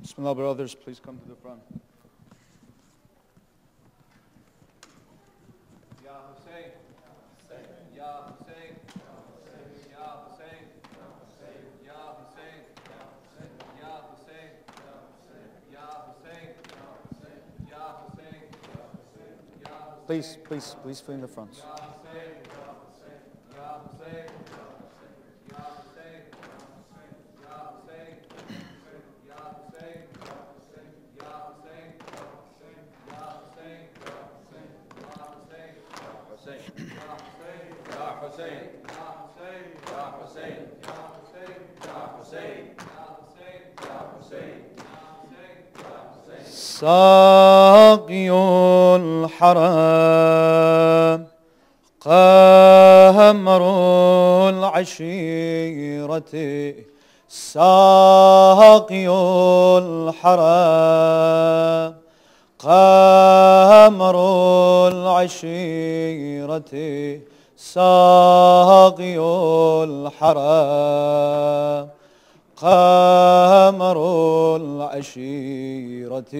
Bismillah, brothers, please come to the front. Ya Hussein, Ya Hussein, Ya Hussein, Ya Hussein, Ya Hussein, Ya Hussein, Ya Hussein, Ya Hussein. Please fill in the front. Ya Hussein, Ya Hussein, Ya Hussein, Ya Hussein. ساقي الحرم قمر العشيرة ساقي الحرم قمر العشيرة ساقي الحرم قمر العشيرة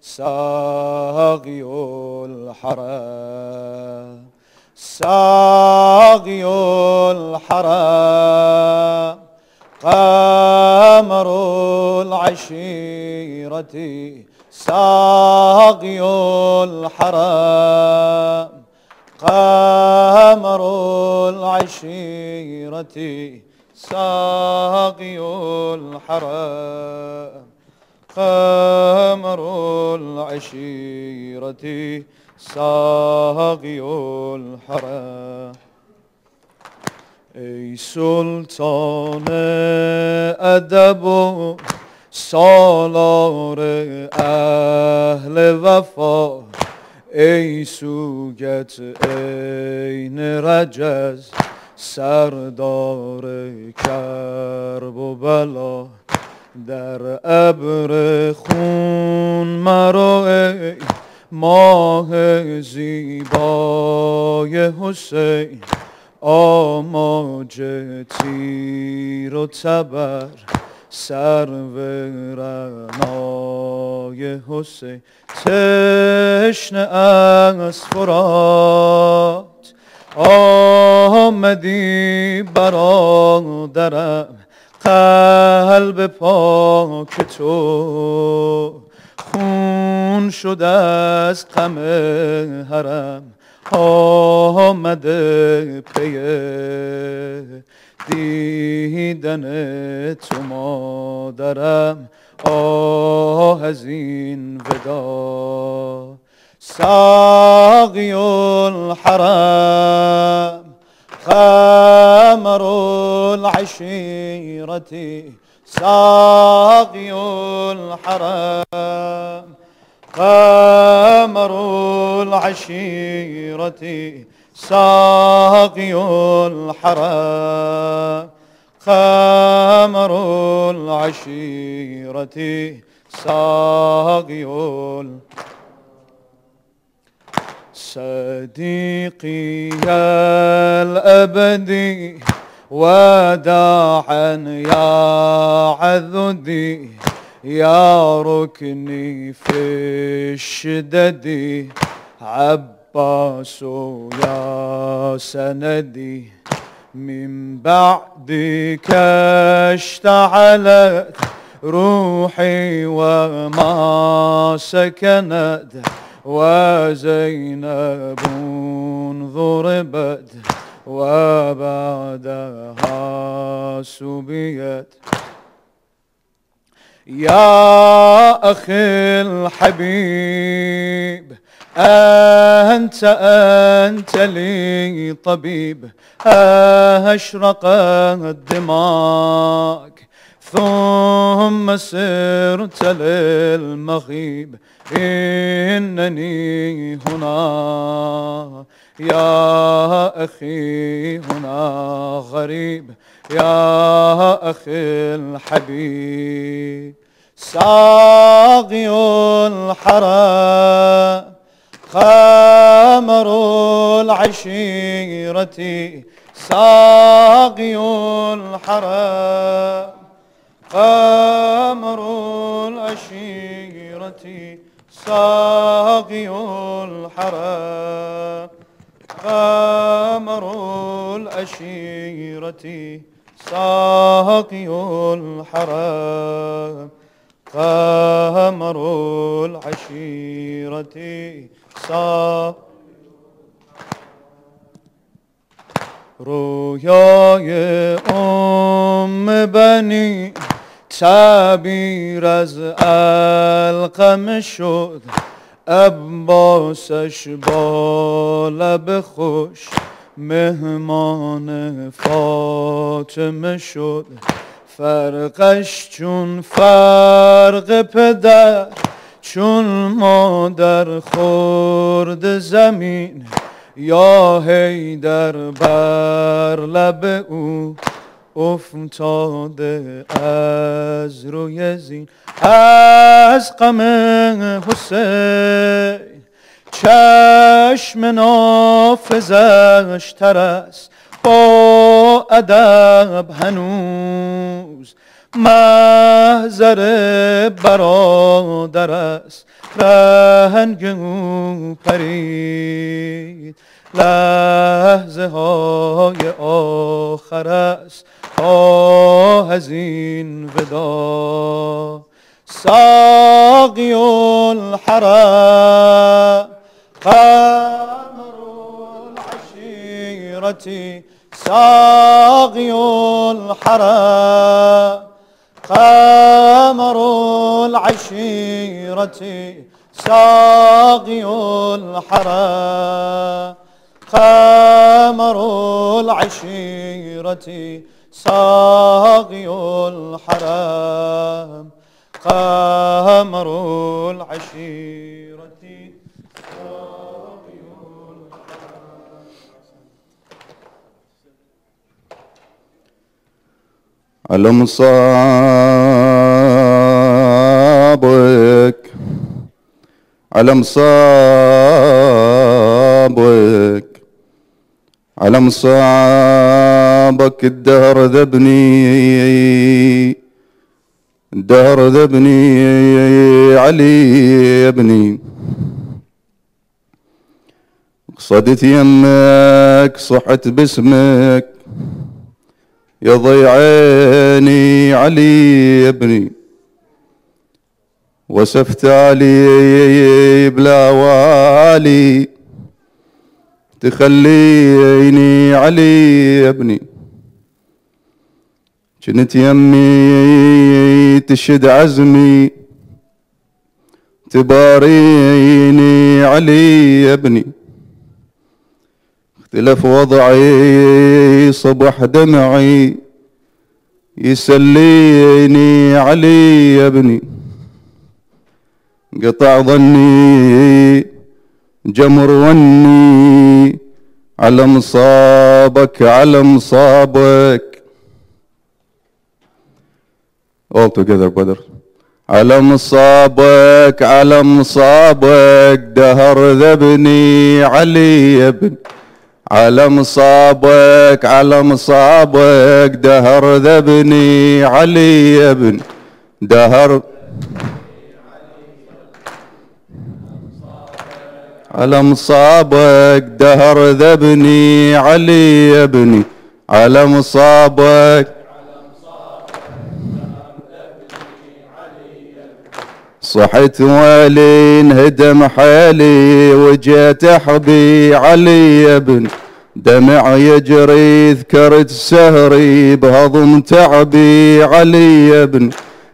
ساقي الحرم ساقي الحرم قمر العشيرة ساقي الحرم قمر العشيرة ساقي الحرم قمر العشيرة ساقي الحرم. ای سلطان ادب و سالار اهل وفا، ای سوگت عین رجز سردار کرب و بلا، در ابر خون مرو ای ماه زیبای حسین، آماج تیر و تبر سرو رنای حسین، تشنه از فرات آمدی برادرم، قلب پاک تو خون شد از غم حرم، آمده پیه دیدن تو مادرم آه از این ودا ساقی الحرم قمر العشيرة ساقي الحرم قمر العشيرة ساقي الحرم قمر العشيرة ساقي صديقي الأبدي وداعا يا عذدي يا ركني في الشدد عباس يا سندي من بعدك اشتعلت روحي وما سكنت وزينب ضربت وبعدها سبيت يا أخي الحبيب أنت لي طبيب أشرقت دماغك ثم سرت للمغيب إنني هنا يا أخي هنا غريب يا أخي الحبيب ساقي الحرم قمر العشيرة ساقي الحرم قمر العشيرة ساقي الحرم قمر العشيرة ساقي الحرم قمر العشيرة ساقي رویای بنی تعبیر از علقم شد عباسش با لب خوش مهمان فاطمه شد فرقش چون فرق پدر چون مادر خورد زمین یا حیدر بر لب او افتاده از روی زین از غم حسین چشم نافذش تر است با ادب هنوز محضر برادر است رنگ او پرید لحظه های آخر است آه از این ودا ساقی الحرم قمر العشیرة ساقی الحرم قمر العشيرة ساقي الحرم قمر العشيرة ساقي الحرم قمر العشيرة ساقي الحرم على مصابك على مصابك على مصابك الدهر ذبني الدهر ذبني علي ابني قصدت يمك صحت باسمك يا ضي عيني علي ابني وسفت علي بلا والي تخليني علي يا ابني. كنت يمي تشد عزمي تباريني علي يا ابني. اختلف وضعي صبح دمعي يسليني علي يا ابني. قطع ظني جمر وني على مصابك على مصابك. All together brother. على مصابك على مصابك دهر ذبني علي يا ابني. على مصابك على مصابك دهر ذبني علي يا ابني. دهر على مصابك دهر ذبني علي يا ابني. على مصابك صحت والي انهدم حالي وجيت احبي علي يا ابن. دمع يجري ذكرت سهري بهضم تعبي علي يا ابن.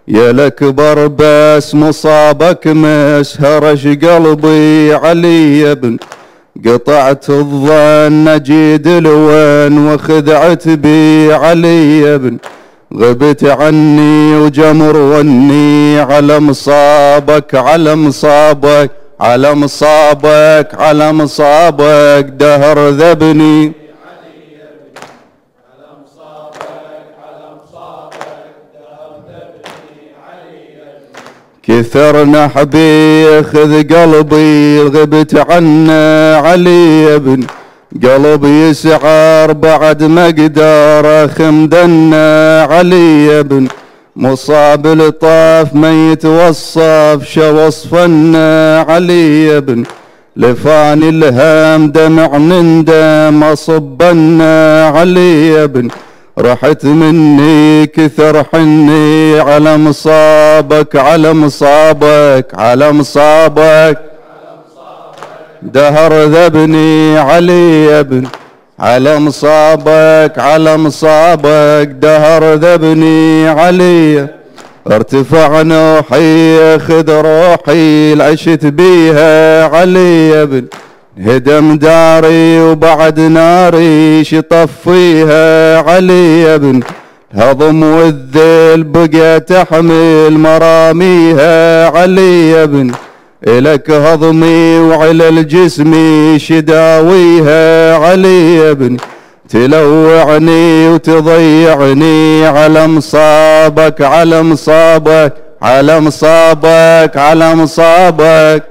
يا الاكبر بس مصابك مسهرش قلبي علي يا ابن. قطعت الظن اجيد الوان وخدعت بي علي يا ابن. غبت عني وجمر وني على مصابك على مصابك على مصابك على مصابك دهر ذبني. كثر نحبي خذ قلبي غبت عنه علي يا ابن. قلبي يسعر بعد ما اقدر اخمدنا علي يا ابن. مصاب الطاف ما يتوصف شو وصفنا علي يا ابن. لفاني الهام دمع نندم اصبنا علي يا ابن. رحت مني كثر حني على مصابك على مصابك على مصابك دهر ذبني علي يا ابن. على مصابك على مصابك دهر ذبني علي. ارتفع نوحي خذ روحي العشت بيها علي يا ابن. هدم داري وبعد ناري شطفيها علي يا ابن. هضم والذيل بقى تحمل مراميها علي يا ابن. إلك هضمي وعلى الجسم شداويها علي يا ابن. تلوعني وتضيعني على مصابك على مصابك على مصابك على مصابك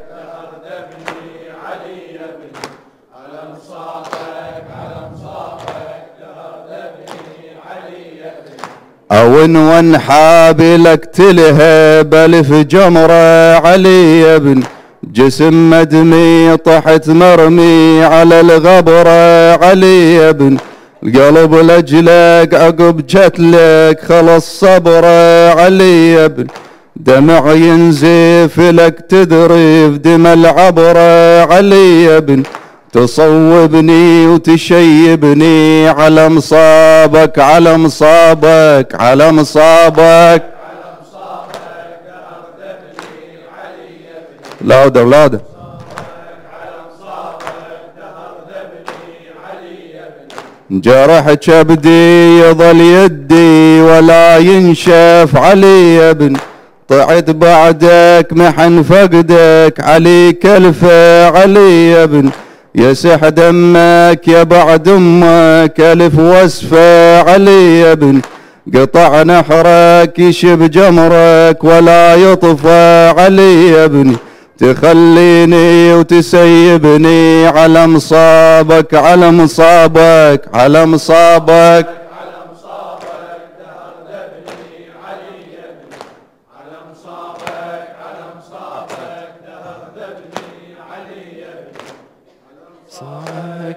او ان وانحابي لك تلهب الف جمره علي يا ابن. جسم مدمي طحت مرمي على الغبره علي يا ابن. القلب لاجلك عقب جتلك خلص صبره علي يا ابن. دمع ينزف لك تذرف دم العبره علي يا ابن. تصوبني وتشيبني على مصابك على مصابك على مصابك لاودر لاودر. جرح كبدي يظل يدي ولا ينشف علي يا ابن. طعت بعدك محن فقدك علي كلفه علي يا ابن. يسح دمك يا بعد امك الف وصفه علي يا ابن. قطع نحرك يشب جمرك ولا يطفى علي يا ابن. تخليني وتسيبني على مصابك على مصابك على مصابك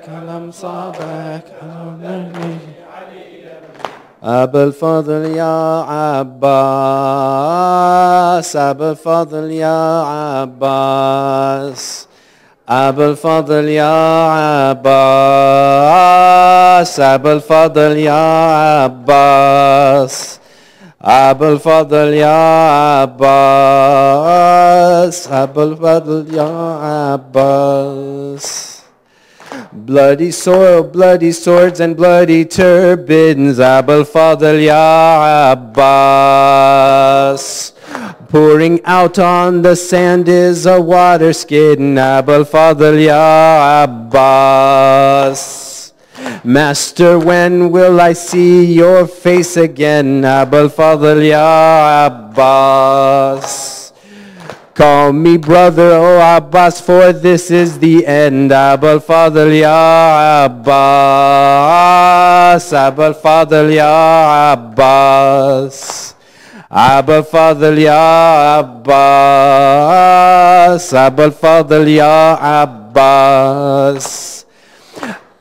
على مصابك أبا الفضل يا عباس أبا الفضل يا عباس Abul Fadl Ya Abbas, Abul Fadl Ya Abbas, Abul Fadl Ya Abbas, Abul Fadl Ya Abbas. Bloody soil, bloody swords, and bloody turbans, Abul Fadl Ya Abbas. Pouring out on the sand is a water skin, Abul Fadl Ya Abbas. Master, when will I see your face again, Abul Fadl Ya Abbas? Call me brother, O Abbas, for this is the end, Abul Fadl Ya Abbas, Abul Fadl Ya Abbas. Abul Fadl Ya Abbas, Abul Fadl Ya Abbas.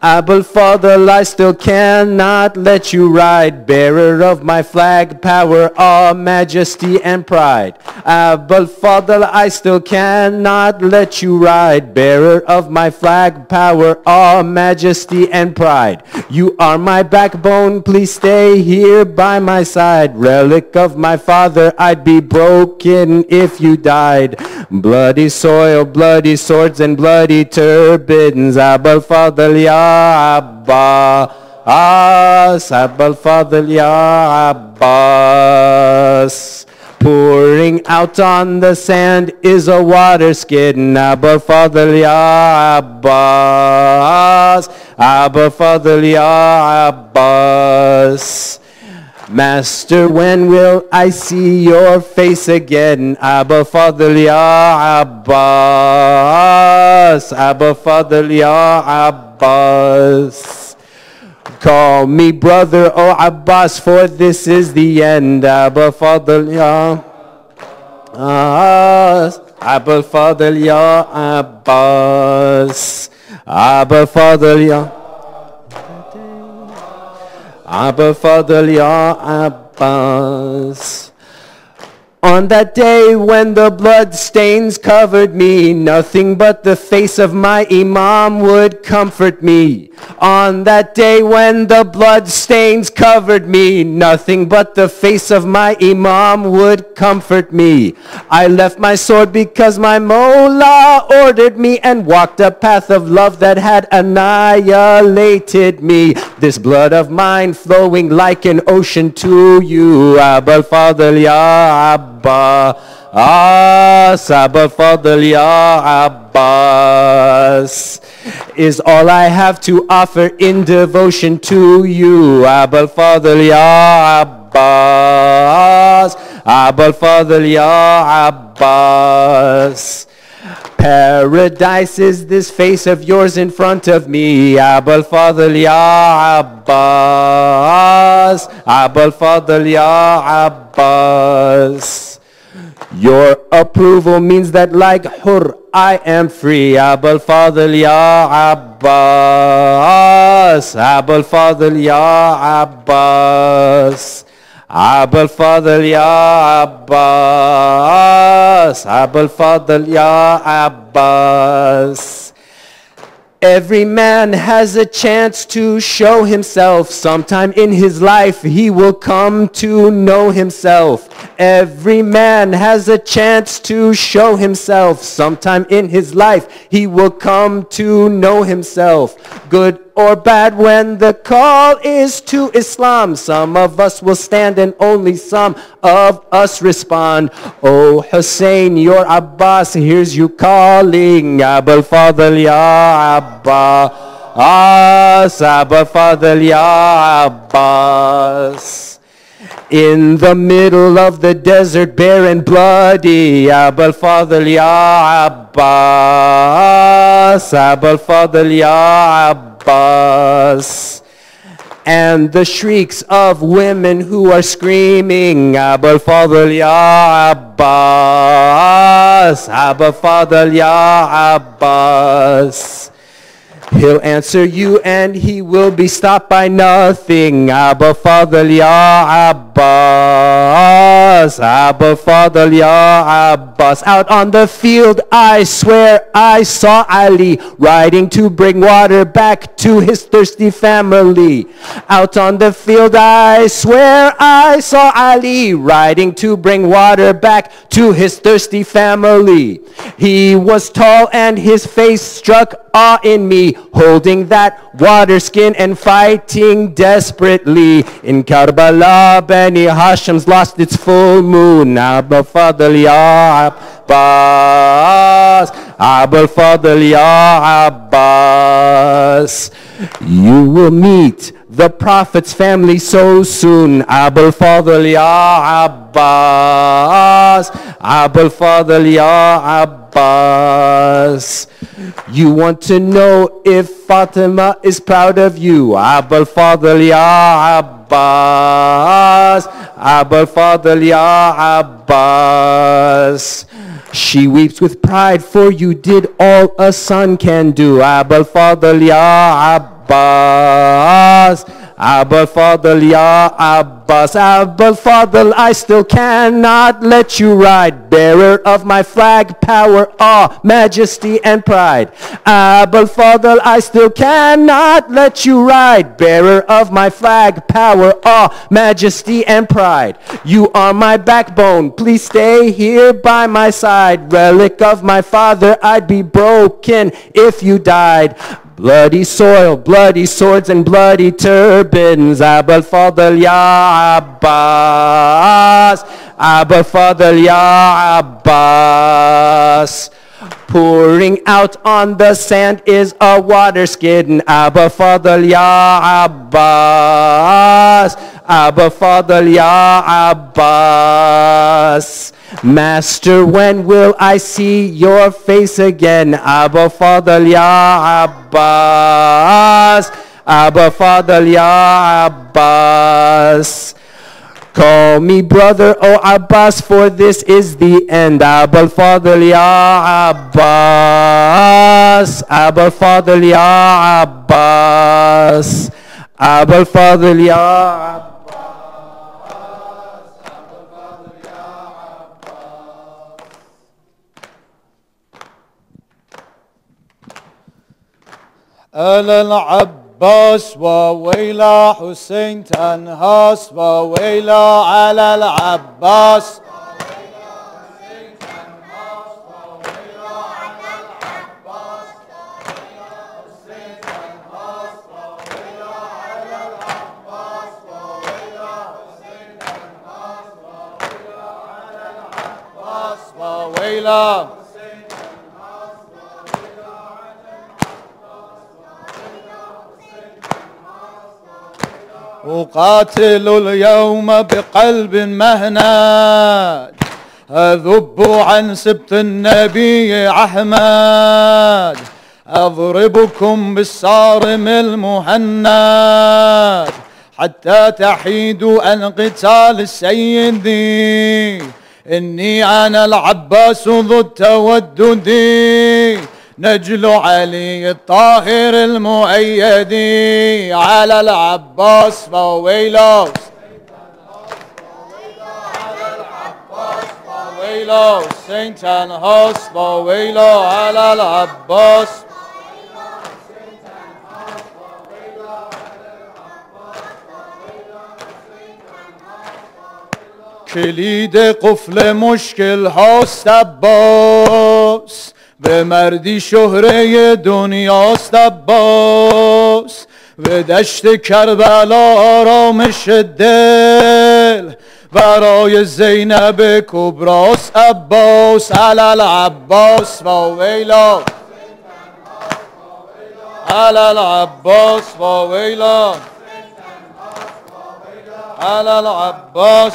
Abul Fadl, I still cannot let you ride, bearer of my flag, power, awe, majesty, and pride. Abul Fadl, I still cannot let you ride, bearer of my flag, power, awe, majesty, and pride. You are my backbone, please stay here by my side. Relic of my father, I'd be broken if you died. Bloody soil, bloody swords, and bloody turbans, Abul Fadl Ya Abbas, Abul Fadl Ya Abbas. Pouring out on the sand is a water skin, Abul Fadl Ya Abbas, Abul Fadl Ya Abbas. Master, when will I see your face again, Abul Fadl Ya Abbas, Abul Fadl Ya Abbas. Call me brother, O Abbas, for this is the end, Abul Fadl Ya Abbas, Abul Fadl Ya Abbas, Abul Fadl Ya Abul Fadl Ya Abbas. On that day when the blood stains covered me, nothing but the face of my Imam would comfort me. On that day when the blood stains covered me, nothing but the face of my Imam would comfort me. I left my sword because my Mola ordered me and walked a path of love that had annihilated me. This blood of mine flowing like an ocean to you, Abul Fadl Ya Abbas. Abul Fadl Ya Abbas is all I have to offer in devotion to you, Abul Fadl Ya Abbas, Abul Fadl Ya Abbas. Paradise is this face of yours in front of me, Abul Fadl Ya Abbas, Abul Fadl Ya Abbas. Your approval means that like Hur, I am free, Abul Fadl Ya Abbas, Abul Fadl Ya Abbas. Abul Fadl Ya Abbas, Abul Fadl Ya Abbas. Every man has a chance to show himself. Sometime in his life he will come to know himself. Every man has a chance to show himself. Sometime in his life he will come to know himself. Good or bad, when the call is to Islam, some of us will stand and only some of us respond. Oh Hussein, your Abbas hears you calling, Abul Fadl Ya Abbas, Abul Fadl Ya Abbas. In the middle of the desert, bare and bloody, Abul Fadl Ya Abbas, Abul Fadl Ya Abbas. And the shrieks of women who are screaming, Abul Fadl Ya Abbas, Abul Fadl Ya Abbas. He'll answer you and he will be stopped by nothing, Abul Fadl Ya Abbas, Abbas, Abul Fadl Ya Abbas. Out on the field, I swear I saw Ali riding to bring water back to his thirsty family. Out on the field, I swear I saw Ali riding to bring water back to his thirsty family. He was tall and his face struck awe in me, holding that water skin and fighting desperately. In Karbala, Bani Hashem's lost its full moon. Abul Fadl Ya Abbas, Abul Fadl Ya Abbas. You will meet the Prophet's family so soon. Abul Fadl Ya Abbas, Abul Fadl Ya Abbas. You want to know if Fatima is proud of you. Abul Fadl Ya Abbas, Abul Fadl Ya Abbas. She weeps with pride, for you did all a son can do. Abul Fadl Ya Abbas, Abul Fadl Ya Abbas. Abul Fadl, I still cannot let you ride, bearer of my flag, power, awe, majesty, and pride. Abul Fadl, I still cannot let you ride, bearer of my flag, power, awe, majesty, and pride. You are my backbone, please stay here by my side. Relic of my father, I'd be broken if you died. Bloody soil, bloody swords, and bloody turbans. Abul Fadl Ya Abbas, Abul Fadl Ya Abbas. Pouring out on the sand is a water skin. Abul Fadl Ya Abbas, Abul Fadl Ya Abbas. Master, when will I see your face again? Abul Fadl Ya Abbas, Abul Fadl Ya Abbas. Call me brother, O Abbas, for this is the end. Abul Fadl Ya Abbas, Abul Fadl Ya Abbas, Abul Fadl Ya Abbas. على العباس وويلا حسين تنهاس وويلا على العباس وويلا أقاتل اليوم بقلب مهناد أذب عن سبط النبي أحمد أضربكم بالصارم المهند حتى تحيدوا عن قتال السيد إني أنا العباس ذو التودد نجل علي الطاهر المؤيد على العباس فويلو على العباس فويلو سينت انهاس فويلو على العباس کلید قفل مشکل هاست عباس به مردی شهره دنیاست عباس به دشت کربلا آرامش دل برای زینب کبراست عباس علی العباس و ویلا علی العباس و ویلا علی العباس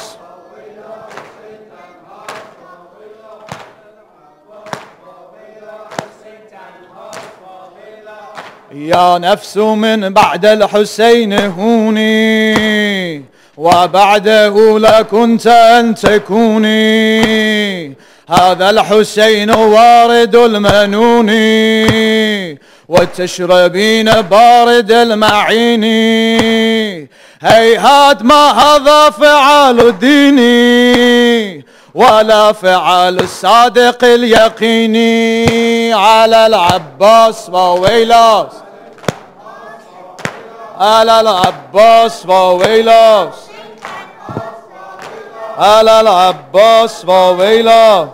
يا نفس من بعد الحسين هوني وبعده لكنت أن تكوني هذا الحسين وارد المنون وتشربين بارد المعين هيهات ما هذا فعال الدين ولا فعل الصادق اليقيني على العباس وويلاس على العباس وويلاس على العباس وویلا.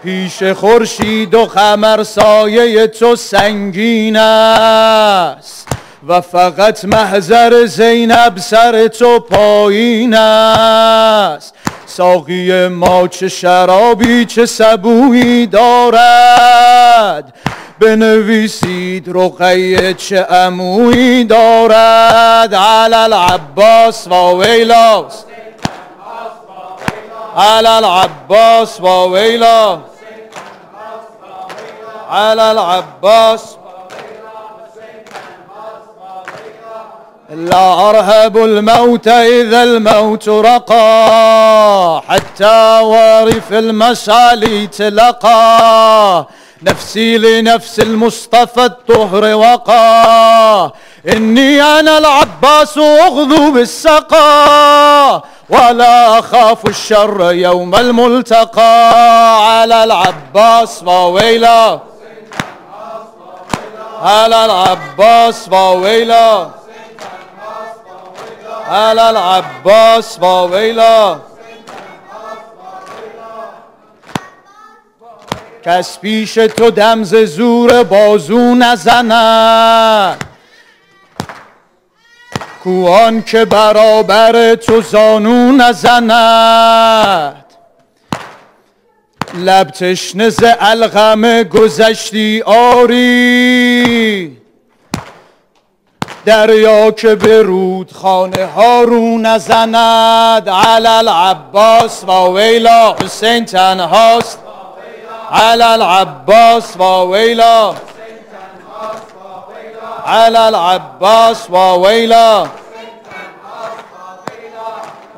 پیش خورشید و قمر سایه تو سنگین است و فقط محضر زینب سر تو پایین است. ساقی ما چه شرابی چه سبویی دارد، بنویسید رقیه چه عمویی دارد. علی العباس و ویلاس علی العباس و ویلاس علی العباس. لا أرهب الموت إذا الموت رقى، حتى وارف المسالي تلقى. نفسي لنفس المصطفى الطهر وقى، إني أنا العباس أغذو بالسقى، ولا أخاف الشر يوم الملتقى. على العباس وويلا على العباس وويلا على العباس وويلا. کس پیش تو دم ز زور بازو نزند، کوان که برابر تو زانو نزند. لب تشنه ز الغم گذشتی آری، دریا که به رودخانه ها رو نزند. علی العباس و ویلا، حسین تنهاست. علی العباس و ویلا علی العباس و ویلا.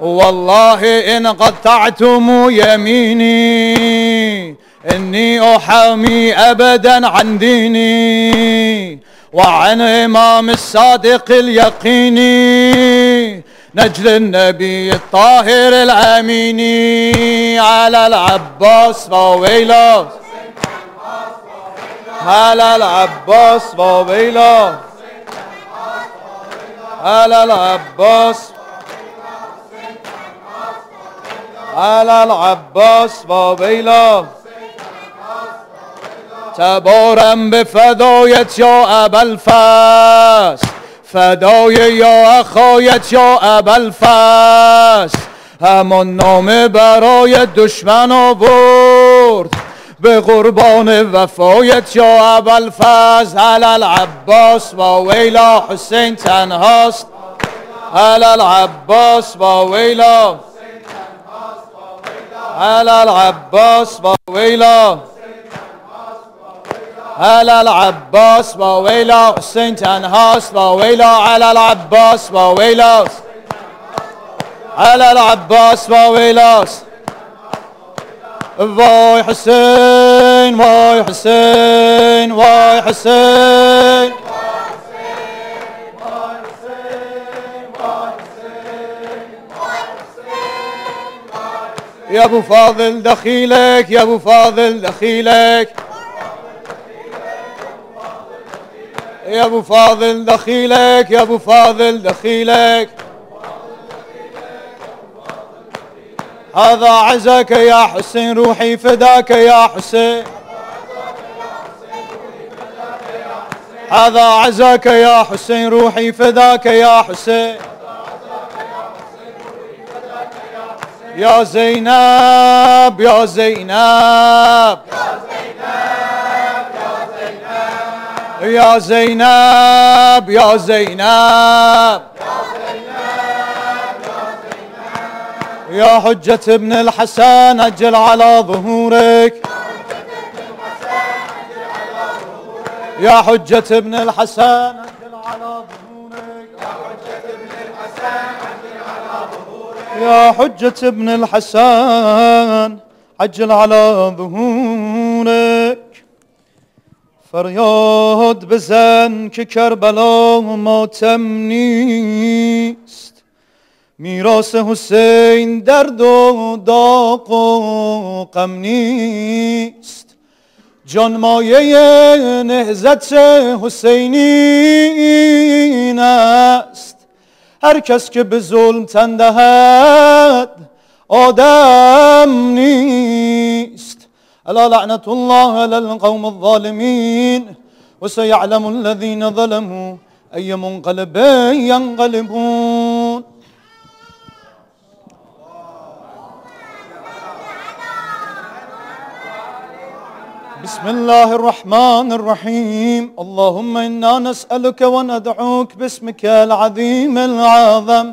والله إن قطعتم يميني إني أحامي أبدا عن ديني وعن إمام الصادق اليقيني نجل النبي الطاهر الأميني. على العباس وويلا على العباس وويلا على العباس على العباس وويلا. تبارم به فدایت یا ابوالفضل، فدای یا اخایت یا ابوالفضل. همان نامه برای دشمن آورد، به قربان وفایت یا ابوالفضل. علی العباس و ویلا، حسین تنهاست. علی العباس و ویلا علی العباس و ویلا علی العباس و ویلا. حسین تنهاست و ویلا. علی العباس و ویلا علی العباس و ویلا. وای حسین وای حسین وای حسین يا ابو فاضل دخيلك يا ابو فاضل دخيلك يا ابو فاضل دخيلك يا ابو فاضل دخيلك. هذا عزك يا حسين روحي فداك يا حسين. هذا عزك يا حسين روحي فداك يا حسين. يا زينب يا زينب يا زينب يا زينب يا حجة ابن الحسن أجل على ظهورك. يا حجة ابن الحسن أجل على ظهورك. يا حجة ابن الحسن عجل على ظهورك. فریاد بزن که کربلا ماتم نیست، میراث حسین درد و داغ و غم نیست، جان مایه نهضت حسینین است. هر کس که به ظلم تن دهد آدم نیست. الا لعنت الله علی القوم الظالمین و سیعلم الذین ظلموا ای منقلب ینقلبون. بسم الله الرحمن الرحيم. اللهم إنا نسألك وندعوك باسمك العظيم العظم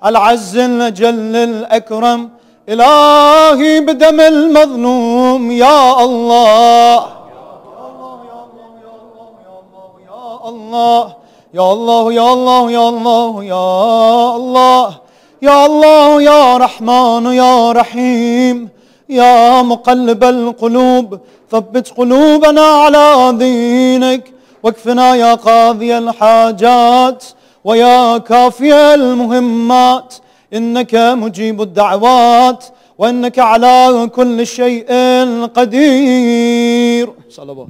العز الجل الأكرم. إلهي بدم المظلوم يا الله يا الله يا الله يا الله يا الله يا الله يا الله يا رحمن يا رحيم يا مقلب القلوب ثبت قلوبنا على دينك، واكفنا يا قاضي الحاجات ويا كافي المهمات، إنك مجيب الدعوات وإنك على كل شيء قدير. صلوات.